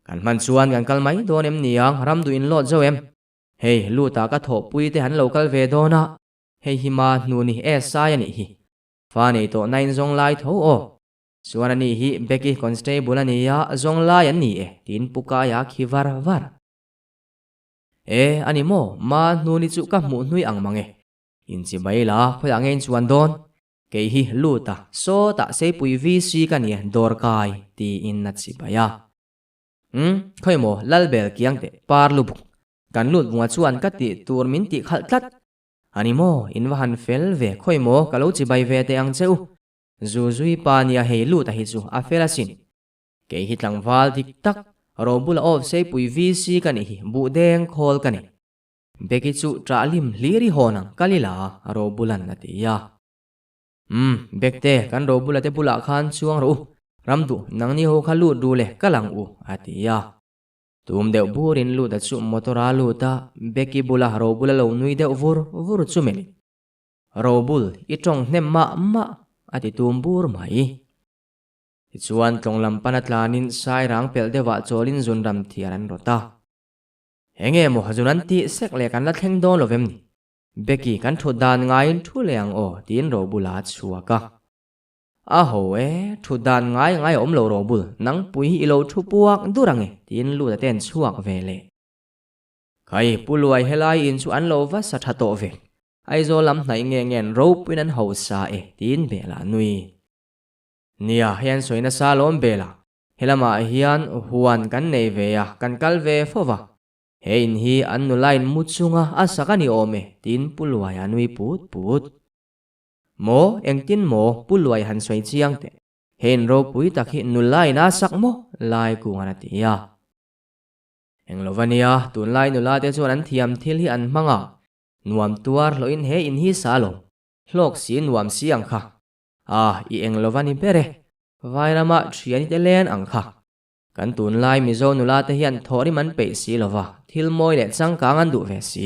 kan man chuan kan kal mai don em ni ang ram du in lot zo em hei lu ta ka tho pui te han local ve dona hei hima nu ni e sai ani hi fa nei to nain zong lai tho o chuan ani hi beki constable ani ya zong lai an ni e tin pukai a khivar var ani mo ma nu ni chu ka mu hnui ang mange in chi bai la khoi angen chuan don ke hi lu ta so ta sei pui vi si ka ni dor kai ti in na chi baya khoi mo lalbel kiang te par lu buk kan lut bunga chuan ka ti tur min ti khal tlat ani mo in wa han fel ve khoi mo ka lo chi bai ve te ang cheu zu zui pa nia hei lu ta hi chu a felasin ke hi tlang wal tik tak robula of sei pui vi si ka ni hi bu deng khol ka ni beki chu tra lim liri honang kalila robulan na ti ya bekte kan robula te pula khan chuang ro ramdu nangni ho khalu du le kalang u ati ya tum deu burin lu da chu motora lu ta beki bula robula lo nui deu vur chumeli robul itong hnem ma ati tum bur mai chuan tlonglam panatlanin sai rang pel dewa cholin zunram thiaran rota enge mo hazunan ti sek le kan la thleng don lovem ni beki kan thu dan ngain thu leang o tin robula chuaka a ho thu dan ngai om lo robul nang pui ilo thu puak durange tin lu da ten chuak vele kai puluai helai in chu an lo va sa thato ve ai zo lam nai nge ngen ro puinan ho sa tin bela nui nia hian soina sa lom bela helama hian huan kan nei ve ya kan kal ve fowa hein hi an nu line muchunga asakani ome tin puluai anui put mo engtin mo puluai han soi chiang te hen ro pui takhi nu line na sak mo lai ku ngana ti ya englovania tun lai nu la te chuan an thiam thil hi an manga nuam tuar lo in he in hi salo hlok si nuam siang kha i englovani pere vairama thiani te len ang kha kan tun lai mizo nula te hian thori man pe si lova thil moi le chang kang an du ve si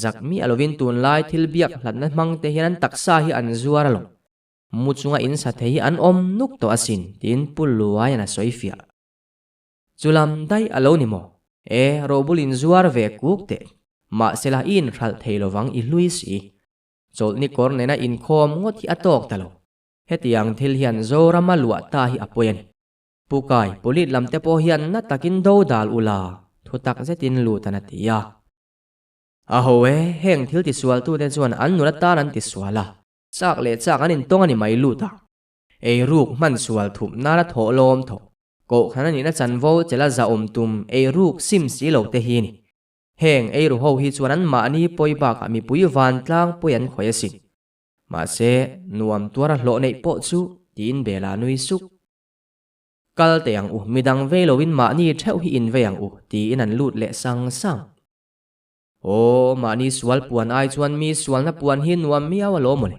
zakmi alovin tun lai thil biak hlatna mang te hian an taksa hi an zuara lo muchunga in sa the hi an om nuk to asin tin pulluai na soifia chulam dai alo ni mo robulin zuar ve kuk te ma sela in thal theilovang I luisi chol ni kornena in khom ngot hi atok talo hetiang thil hian zorama lua ta hi apoyan pukai polit lamte po hian na takin do dal ula thutak zetin lu tanatia ahoe heng thil ti sual tu te chuan an nula ta nan ti suala chak le chak anin tong ani mai lu ta ruk man sual thup nara tho lom tho ko khana ni na chanvo chela za tum ruk sim si lo te hi ni heng ru ho hi chuan an ma ni poiba ka mi pui van tlang poyan khoyasin ma se nuam tuara hlo nei po chu tin bela nui suk kal te ang midang velovin ma ni theu hi in ve ang ti in an lut le sang ma ni sual puan ai chuan mi sual na puan hi nuam mi awalo mole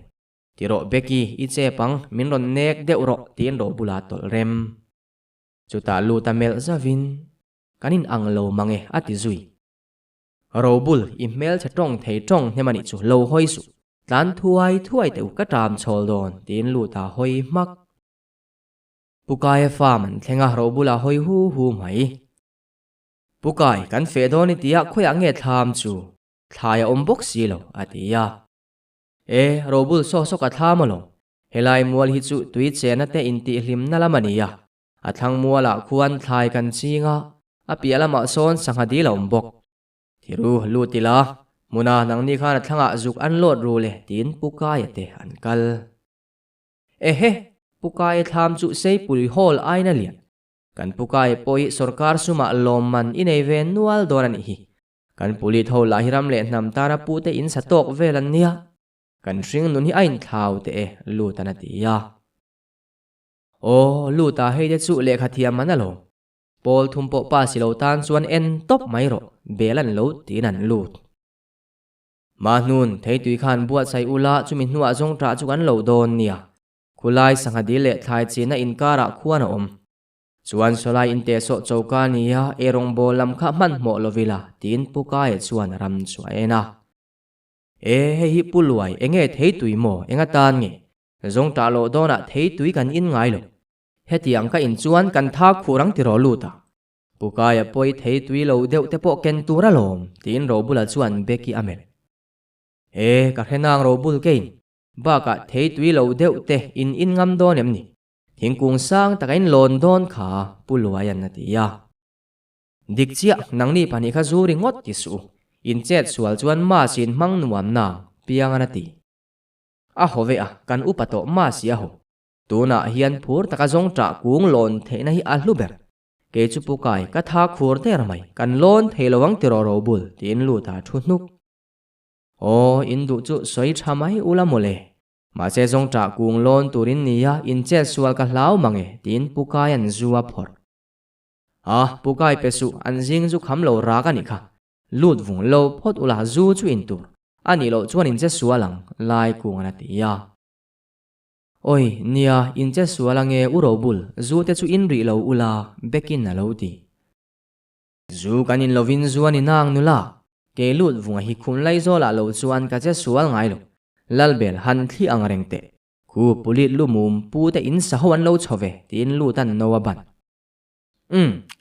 tiro beki I che pang min ron nek deu ro tin ro bula tol rem chuta lu tamel zavin kanin anglo mange ati zui robul email chatong thei tong hemani chu lo hoi su tlan thuai teu ka tam chol don tin lu ta hoi mak pukai faman thenga robula hoi hu mai pukai kan fe doni tia khoya nge tham chu thaya ombok silo atia robul so ka thamalo helai mual hi chu tui chena te inti hlim na lamania athang muala khuan thlai kan chinga apiala ma son sanghadi lombok thiru lutila muna nangni khana thanga zuk an lot rule tin pukai te an kal pukai tham chu sei puri hol aina lian kan pukai poi sarkar suma lomman inei ven nual dorani hi kan puli tho la hiram le nam tara pu te in satok velan nia kan ring nun hi ain thau te lu tanati ya lu ta hei de chu le khathiam manalo pol thumpo pa silo tan chuan en top mai ro belan lo tinan lut ma nun thei tui khan buat sai ula chumi hnuah zong tra chu kan lo don nia khulai sanghadi le thlai china inkara khuana om chuan solai inte so chauka nia erong bolam kha man mo lovila tin pukai chuan ram chuaena hi puluai enge thei tui mo enga tan nge zong ta lo dona thei tui kan in ngai lo hetiang ka in chuan kan tha khurang ti ro luta pukaya poi thei tui lo deuh te po ken tura lom tin ro bula chuan beki amel ka henang ro bul kein ba ka thei tui lo deuh te in ngam don em ni thingkung sang takain lon don kha puluayan na tia dik chia nangni pani kha zuri ngot ti su in chet sual chuan ma sin mang nuam na pianga ti a hove a kan upato ma sia ho tuna hian phur taka zong tra kung lon the na hi a hluber ke chu pukai ka tha khur ter mai kan lon theilowang tiro ro bul tin lu ta thu hnuk o in du chu soi thamai ulamole ma se zong tra kung lon turin nia in chet sual ka hlau mange tin pukai an zuwa phor pukai pesu an jing zu kham lo ra ka ni kha lut vung lo phot ula zu chu in tur ani lo chuan in che sualang lai kung ana tia oi nia in che sualang e uro bul zu te chu in ri lo ula bekin na lo ti zu kan in lovin zuan inang nula ke lut vung hi khun lai zo la lo chuan ka che sual ngai lo lalbel han thli ang rengte khu pulit lumum pu te in sahoan lo chove tin lu tan nowa ban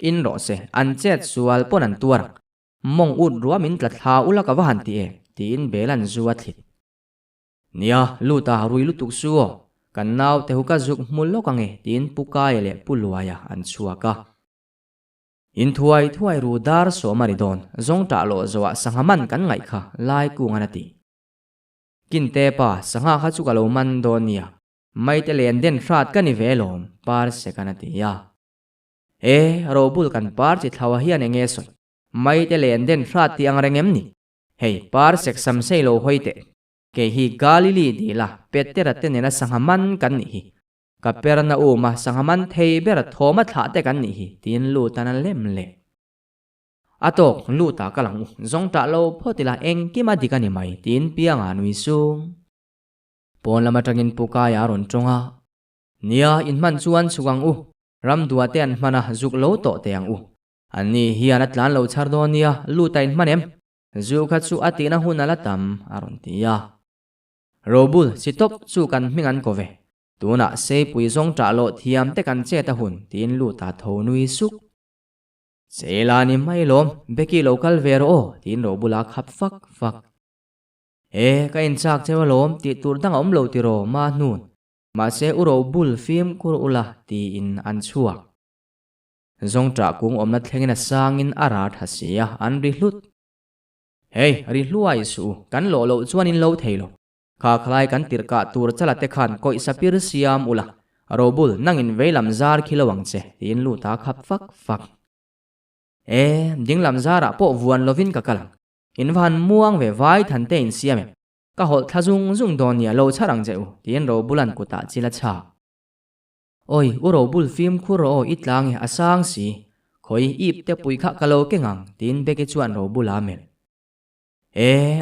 in ro se an chet sual pon an tuar mong ut ruamin tla tha ula ka wahan ti e tin belan zuwa thlit nia luta rui lutuk suo kan naw te huka zuk mullo kange tin pukai le puluaya an chuaka in thuai ru dar so maridon zong ta lo zowa sangaman kan ngai kha lai ku nganati kin te pa sanga kha chu kalo man don nia mai te len den hrat kan ni velom par se kanati ya ro bul kan par chi thawa hian enge soi mai te len den hrat ti ang rengem ni hei par sek sam sei lo hoite ke hi galili di la petera te nena sangaman kan ni hi kaperna uma sangaman thei ber thoma tha te kan ni hi tin lu tan lem le atok lu ta kalang zong ta lo photila eng ki ma dikani mai tin pianga nui sung pon lama tangin puka ya ron chonga nia in man chuan chugang ram duwa te an mana zuk lo to te ang ani hian atlan lo chardonia lu ta in manem zu kha chu atina hunala tam aron tia robul sitop chu kan mingan kove tuna sei pui zong tra lo thiam te kan che ta hun tin lu ta tho nui suk selani mai lom beki local vero tin robula khap fak ka in chak chewa lom ti tur dang om lo ti ro ma nun ma se uro bul phim kur ula ti in an chuak zong tra kung omna thlengina sangin ara thasia an ri hlut ri hluai su kan lo chuan in lo theilo kha khlai kan tirka tur chala te khan koi sapir siam ula robul nangin veilam zar khilawang che tin lu ta khap fak dinglam zara po vuan lovin ka kalang in van muang ve vai than te in siam ka hol thazung zung don ya lo charang je tin robulan kuta chila cha oi urobul film khuro itlang asang si khoi ip te pui kha kalo kengang tin beke chuan robula mel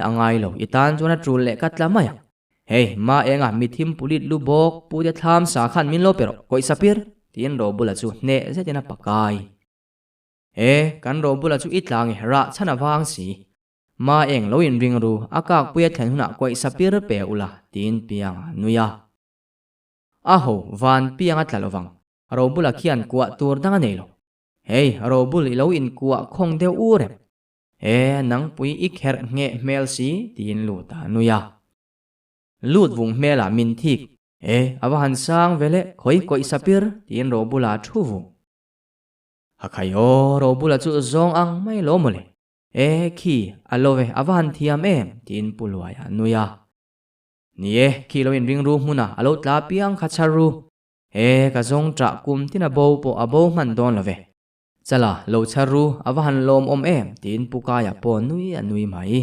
angai lo itan chuna trul le katlamaya ma enga mithim pulit lu bok pu de tham sa khan min lo pero koi sapir tin robula chu ne zetina pakai kan robula chu itlang ra chana wang si ma eng lo in ring ru akak puya thlen huna koi sapir pe ula tin piang nuya aho van piang atlalowang robula khian kwa tur danga neilo robul ilo in kwa khong deu ure nang pui ikher nge mel si tin lu ta nuya lut vung mela min thik awahan sang vele khoi koi sapir tin robula thuvu hakhayo robula chu zong ang mai lo mole khi alove awahan thiam tin pulwaya nuya nie kiloin ring ru muna alo tla piang khacharu ka zong tra kum tina bo po abo man don love chala lo charu awahan lom tin pukaya po nui mai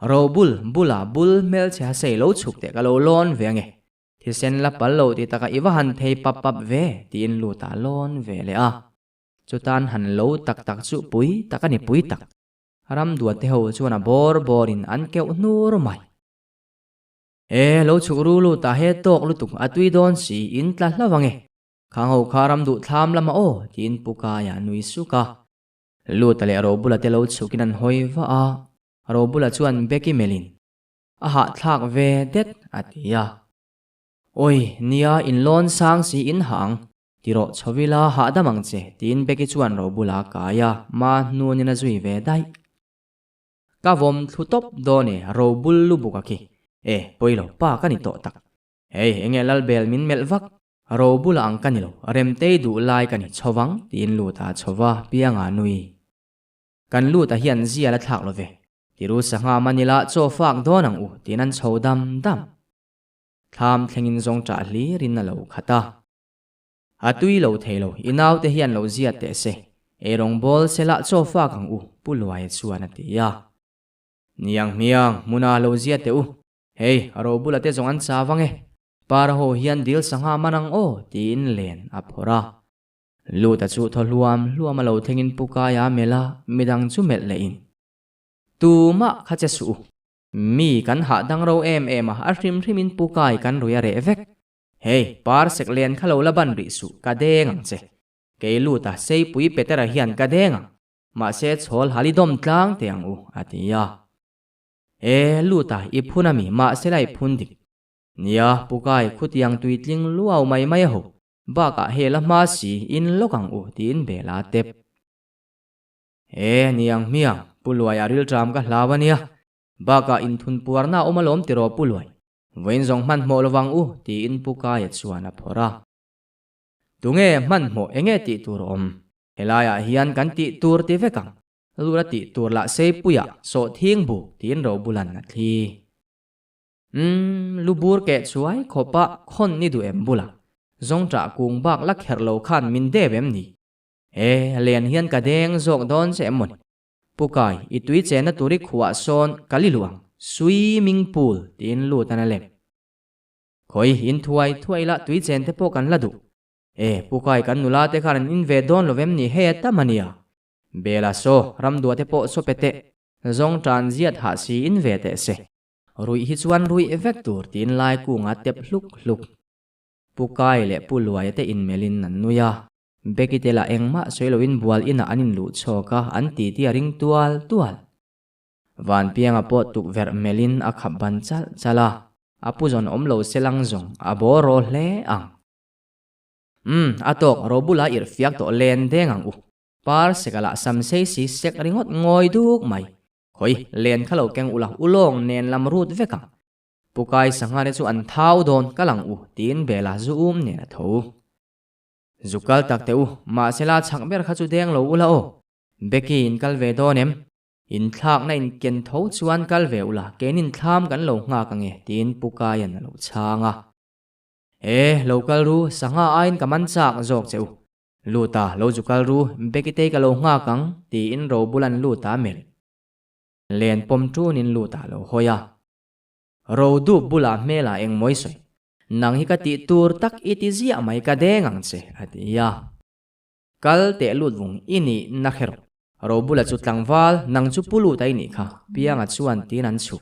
robul bula bul mel cha sei lo chuk te ka lo lon venge thi sen la pal lo ti taka iwahan thei pap ve tin lu ta lon ve le chutan han lo tak chu pui takani pui tak ram duat te ho chuana borin an keu nur mai lo chukru lu ta he tok lu tuk atui don si in tla hlawange khang ho kharam du thlam lama tin pukaya nui suka lu ta le robula te lo chukinan hoiwa robula chuan beki melin aha thlak ve det atia Oi, nia in lon sang si in hang. Tiro chovila ha damang che tin beki chuan ro bula kaya ma nuanina zui ve dai. Ka vom thutop done ro bul lu buka ki. Poilo pa ka ni to tak. Enge lal bel min melvak. Ro bula ang kanilo rem te du lai ka ni chovang tin lu ta chova pianga nui. Kan lu ta hian zia la thak lo ve. Tiru sanga manila cho fak donang u tinan chodam dam. Tham thengin zong tra li rin na lo khata. Atui lo thelo inaw te hian lo zia te se. Rong bol sela cho fak ang u pulwai chuan atia. Niang miang muna lo zia te u. Aro bula te zong an chawang para ho hian dil sanga manang o tin len apora. Lu ta chu tholuam luama lo thengin pukaya mela midang chu mel le in. Tu ma khache su. Mi kan ha dang ro em a hrim hrimin pukai kan roya re vek. Par sek len khalo laban ri su ka dengang che. Ke lu ta sei pui petera hian ka dengang. Ma se chol halidom tlang teang u atia. Lu ta ipunami ma selai pundik. Nia pukai khutiang tuitling luaw may ho. Baka hela ma si in lokang u tin bela tep. Niang miang puluay aril tram ka hlawaniya. Baka in thun puarna umalom tiro puluay. Wain zong man mo lawang u ti in pukai at suana pora. Tunge man mo enge ti turom. Helaya hiyan kan ti tur ti vekang. Lura ti tur la say puya so ting bu tin ro bulan na thi. Lubur ke suay kopa kon ni du bula. Zong tra kung bak lak herlo khan min debem ni. Lian hiyan ka deng zong don se emon. Pukai itui che na turik huwa son kaliluang. Swimming pool tin lu tanalem. Koi in tuay la tui chen te po kan ladu. Pukai kan nula te karan inve don lovem ni he tamania. Bela so ramdua te po so pete. Zong transiat ha si inve te se. Rui hichuan rui vektur tin lai ku nga tep luk. Pukai le puluay te in melin nan nuya. Bekitela engma soilowin bual ina anin lu choka anti ti ring tual. Van pianga po tuk ver melin akhaban chala. Apuzon omlo selang zong aboro le ang. Atok robula irfiak to len dengang u. Par sekala samsay si sek ringot ngoy duk may. Koi len khalo keng ulah ulong nen lam rut vekang. Pukai sangare su an thau don kalang u tin bela zoom ne tho. Zukal tak te u ma sela chak ber khachu deng lo ula o. Beki in kalve donem. In thak na in ken tho chuan kalve ula kenin tham kan lo nga kange tin pukai an lo changa. Local ru sanga ain kaman chak zok cheu. Luta lo zukal ru bekite ka lo nga kang ti in ro bulan luta mel. Len pom tu nin luta lo hoya. Ro du bula mela eng moisoy. Nang hikati tur tak iti may kadengang che atiya. Kal te ludvung ini nakhero. Ro bula chutlang val nang chupulu tay ni ka piang at suan tinan chuk.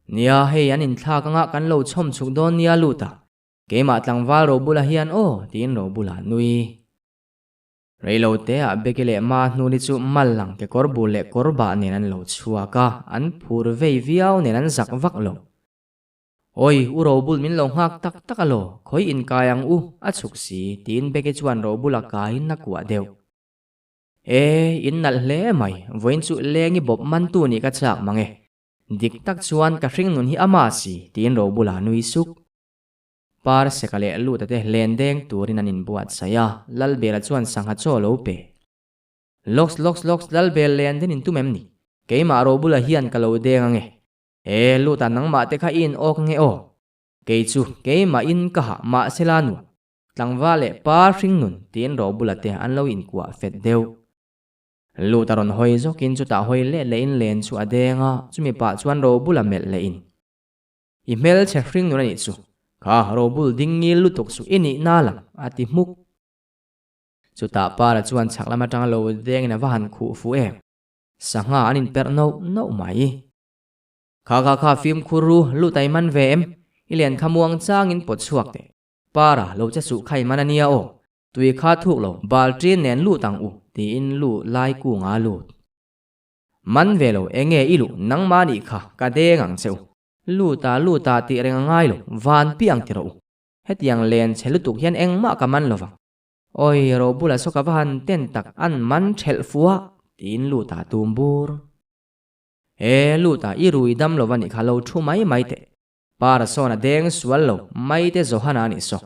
Nia heyan in thak nga kan lo chom chuk don nia luta. Kema tlang val ro bula hiyan o tin ro bula nui. Relo te a bekile ma nuni chu malang ke korbule korba nenan lo chua ka an phur vei viaw nenan zak vak lo. Oi uro bul min lo ngak tak takalo khoi in kayang u achuk si tin beke chuan ro bula kain nakwa deu. In nal le mai voin chu lengi bob man tu ni ka chak mange. Dik tak chuan ka hring nun hi ama si tin ro bula nui suk. Par sekale lu tate lendeng turin anin buat saya lal bela chuan sangha cholo pe. Loks lal bel lenden in tumem ni. Kei ma ro bula hian kalo deng ange. Lu tanang ma te kha in ok nge o. Kei chu kei ma in kaha ma selanu. Tlang vale par hring nun tin ro bula te an lo in kwa fet deu. Lu taron hoi zokin chu ta hoi le in len chu adenga chumi pa chuan ro bula mel le in. Email che hring nun ani chu. Ka ro bul dingil lutok su ini nalang ati muk. Chu ta para chuan chaklama tang lo deng na vahan khu fu Sanga anin per no mai. Ka film khuru lu tai man ve ilian khamuang changin pot chuak te. Para lo cha su khai manania o. Tui kha thuk lo bal trin nen lu tang u ti in lu lai ku nga lu. Man ve lo enge ilu nang mani kha ka dengang cheu. lu ta ti reng ngai lo van piang ti ro hetiang len chelutuk hian engma kaman lova oi ro bula soka van ten tak an man thel fuwa tin lu ta tumbur lu ta i rui dam lova ni khalo thu mai te para sona deng sual lo mai te zohana ni so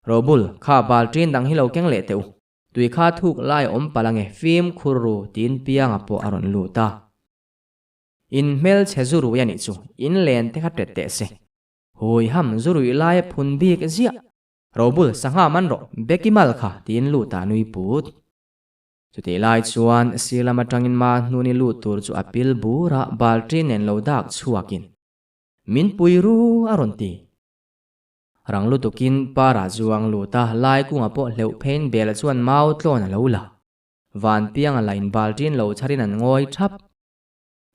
robul kha bal trin dang hilo keng le teu tui kha thuk lai om palange film khuru tin pianga po aron lu ta in mel chezuru yani chu in len te khat te se hoi ham zuru lai phun bi ke zia robul sanga man ro bekimal kha tin lu ta nui put chuti lai chuan silama tangin ma nuni lu tur chu apil bura baltrin en lo dak chuakin min puiru aron ti rang lu tukin para zuang lu ta lai kunga po leu phein bel chuan mau tlon lo la van piang lain baltrin lo charin an ngoi thap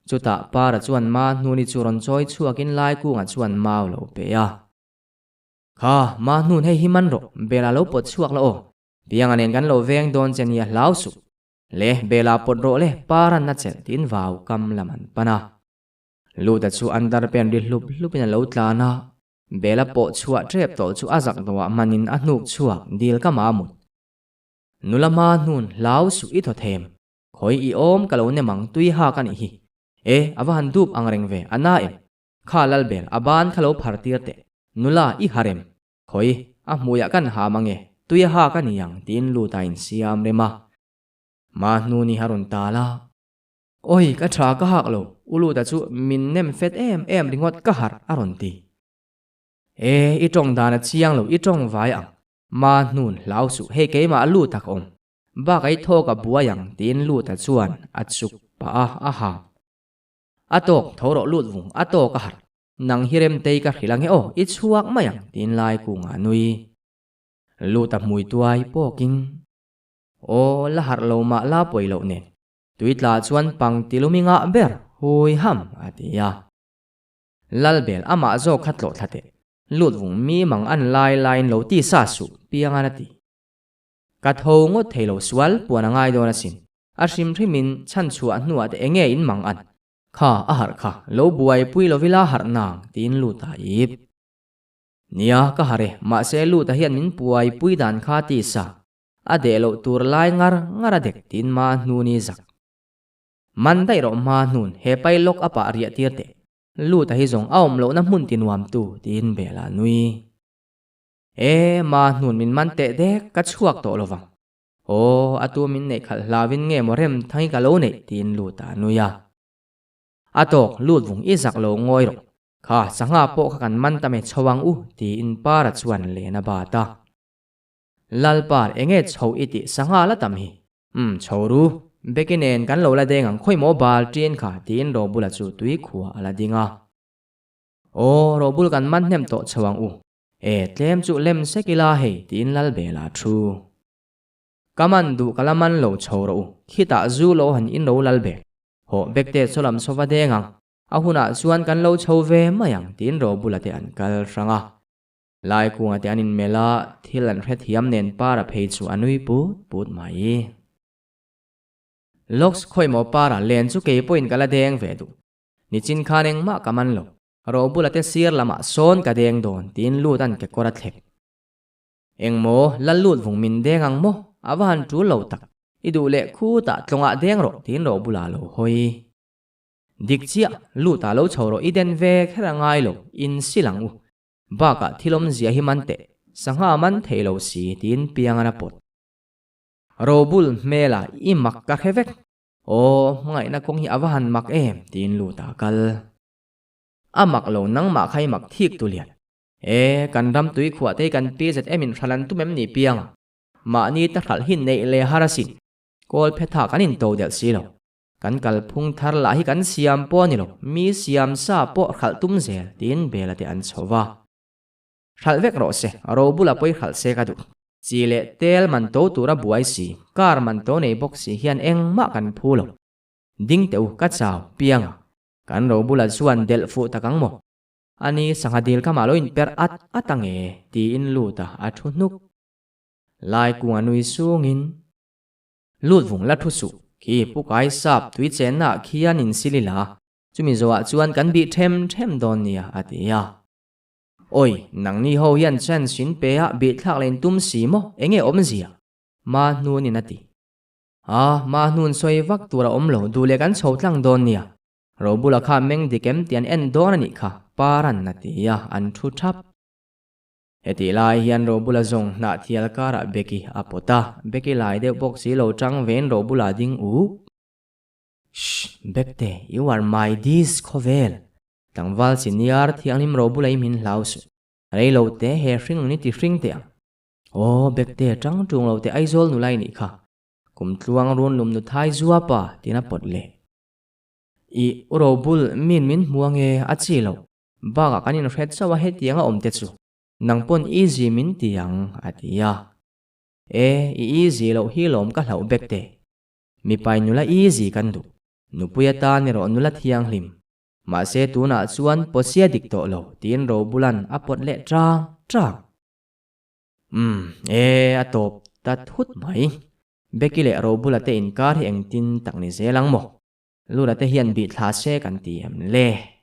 chuta para chuan ma nuni churon choi chuakin lai kunga chuan mau lo pe ya kha ma nun hei himan ro bela lo pot chuak lo piang anen kan lo veng don chen ya lau su le bela pot ro le para na chel tin vau kam laman pana lu ta chu andar pen ri lupin lo tlana bela po chua trep tol chu azak dowa manin anuk chuak dil ka ma mut nulama nun lau su i tho them khoi i om kalo ne mang tui ha kan hi awan dup angreng ve ana em kha lal bel aban khalo phartir te nula i harem khoi a muya kan ha mange tui ha kan yang tin lu ta in siam rema ma nu ni harun tala oi ka tha ka hak lo ulu ta chu min nem fet em ringot ka har aron ti i tong dana chiang lo i tong vai ang ma nun lau su he ke ma lu tak om ba kai tho ka bua yang tin lu ta chuan achuk pa a ha atok thoro lut vung ato ka har nang hirem tei ka khilang he i chuak mayang tin lai ku nga nui lu ta mui tuai poking la har lo ma la poi lo ne tuitla chuan pang tiluminga ber hui ham atia lalbel ama zo khatlo thate lut vung mi mang an lai lain lo ti sa su pianga na ti ka tho ngo thelo swal puana ngai do na sin a hrim hrimin chan chua nuwa te enge in mang an kha a har kha lo buai pui lo vila har nang tin lu ta ip nia ka hare ma se lu ta hian min puai pui dan kha ti sa a de lo tur lai ngara dek tin ma nu ni zak man dai ro ma nun he pai lok apa ria tir te lu ta hi zong aom lo na mun tin wam tu tin bela nui ma nun min man te dek ka chuak to lowang atu min nei khal hlawin nge morem thangi ka lo nei tin lu ta nuya atok lut vung izak lo ngoi ro kha sanga po khan man ta me chawang u ti in para chuan le na ba ta lalpar enge chho iti sanga la tam hi choru bekinen kan lo la dengang khoi mo bal tien kha tin ro bula chu tui khuwa ala dinga ro bul kan man nem to chawang u tlem chu lem sekila he tin lal bela thu kaman du kalaman lo choro u khita zu lo han in lo lal be ho bekte solam sova dengang ahuna chuan kan lo chove mayang tin ro bulate an kal ranga lai kunga te anin mela thilan hret hiam nen para phei chu anui put mai loks khoi mo para len chu ke point kala deng ve du ni chin khaneng ma kaman lo ro bulate sir lama son ka deng don tin lu tan ke korat thlep engmo lalut vung min dengang mo awan tu lo tak idu le khu ta tlonga deng ro tin ro bula lo hoi dikchia lu ta lo choro iden ve khera ngai lo in silang u baka thilom zia himante sangha man thelo si tin piangana pot robul mela i mak ka khevek ngai na kong hi awan mak tin lu ta kal amak lo nang ma khai mak thik tu lian kan ram tui khwa te kan pi zet emin thalan tu mem ni piang ma ni ta thal hin nei le harasin kol phetha kanin to del silo kan kal phung thar la hi kan siam po ni lo mi siam sa po khal tum zel tin bela te an chowa khal vek ro se ro bula poi khal se ka du chile tel man to tura buai si kar man to nei box si hian eng ma kan phulo ding teu ka chaw piang kan ro bula chuan del fu takang mo ani sangadil ka malo in per atange ti in luta athunuk lai kunga nui sungin lut vung la thu su ki pukai sap tui chen na khian in silila chumi zoa chuan kan bi them don nia atia oi nang ni ho hian chen sin pe a bi thak len tum si mo enge om zia ma nu ni nati ma nun soi vak tura om lo du le kan chho tlang don nia robula kha meng dikem tian en don ani kha paran natia an thu thap heti lai hian robula zong na thial kara beki apota beki lai de bok si lo tang ven robula ding u bekte you are my this khovel tangwal senior thianglim robula min lausu rei lo te he hring ni ti hring te bekte tang tung lo te aizol nu lai ni kha kum tluang run num nu thai zuwa pa tina potle I robul min muange achi lo baga kanin ret sawa he tianga omte chu nangpon easy min tiang atia easy lo hi lom ka hlau bekte mi pai nula easy kan du nupuya ta ni ro nula thiang hlim ma se tu na chuan posia dik to lo tin robulan apot le tra atop ta thut mai beki le robula te in kar hi eng tin tak ni zelang mo lula te hian bi thla se kan ti em le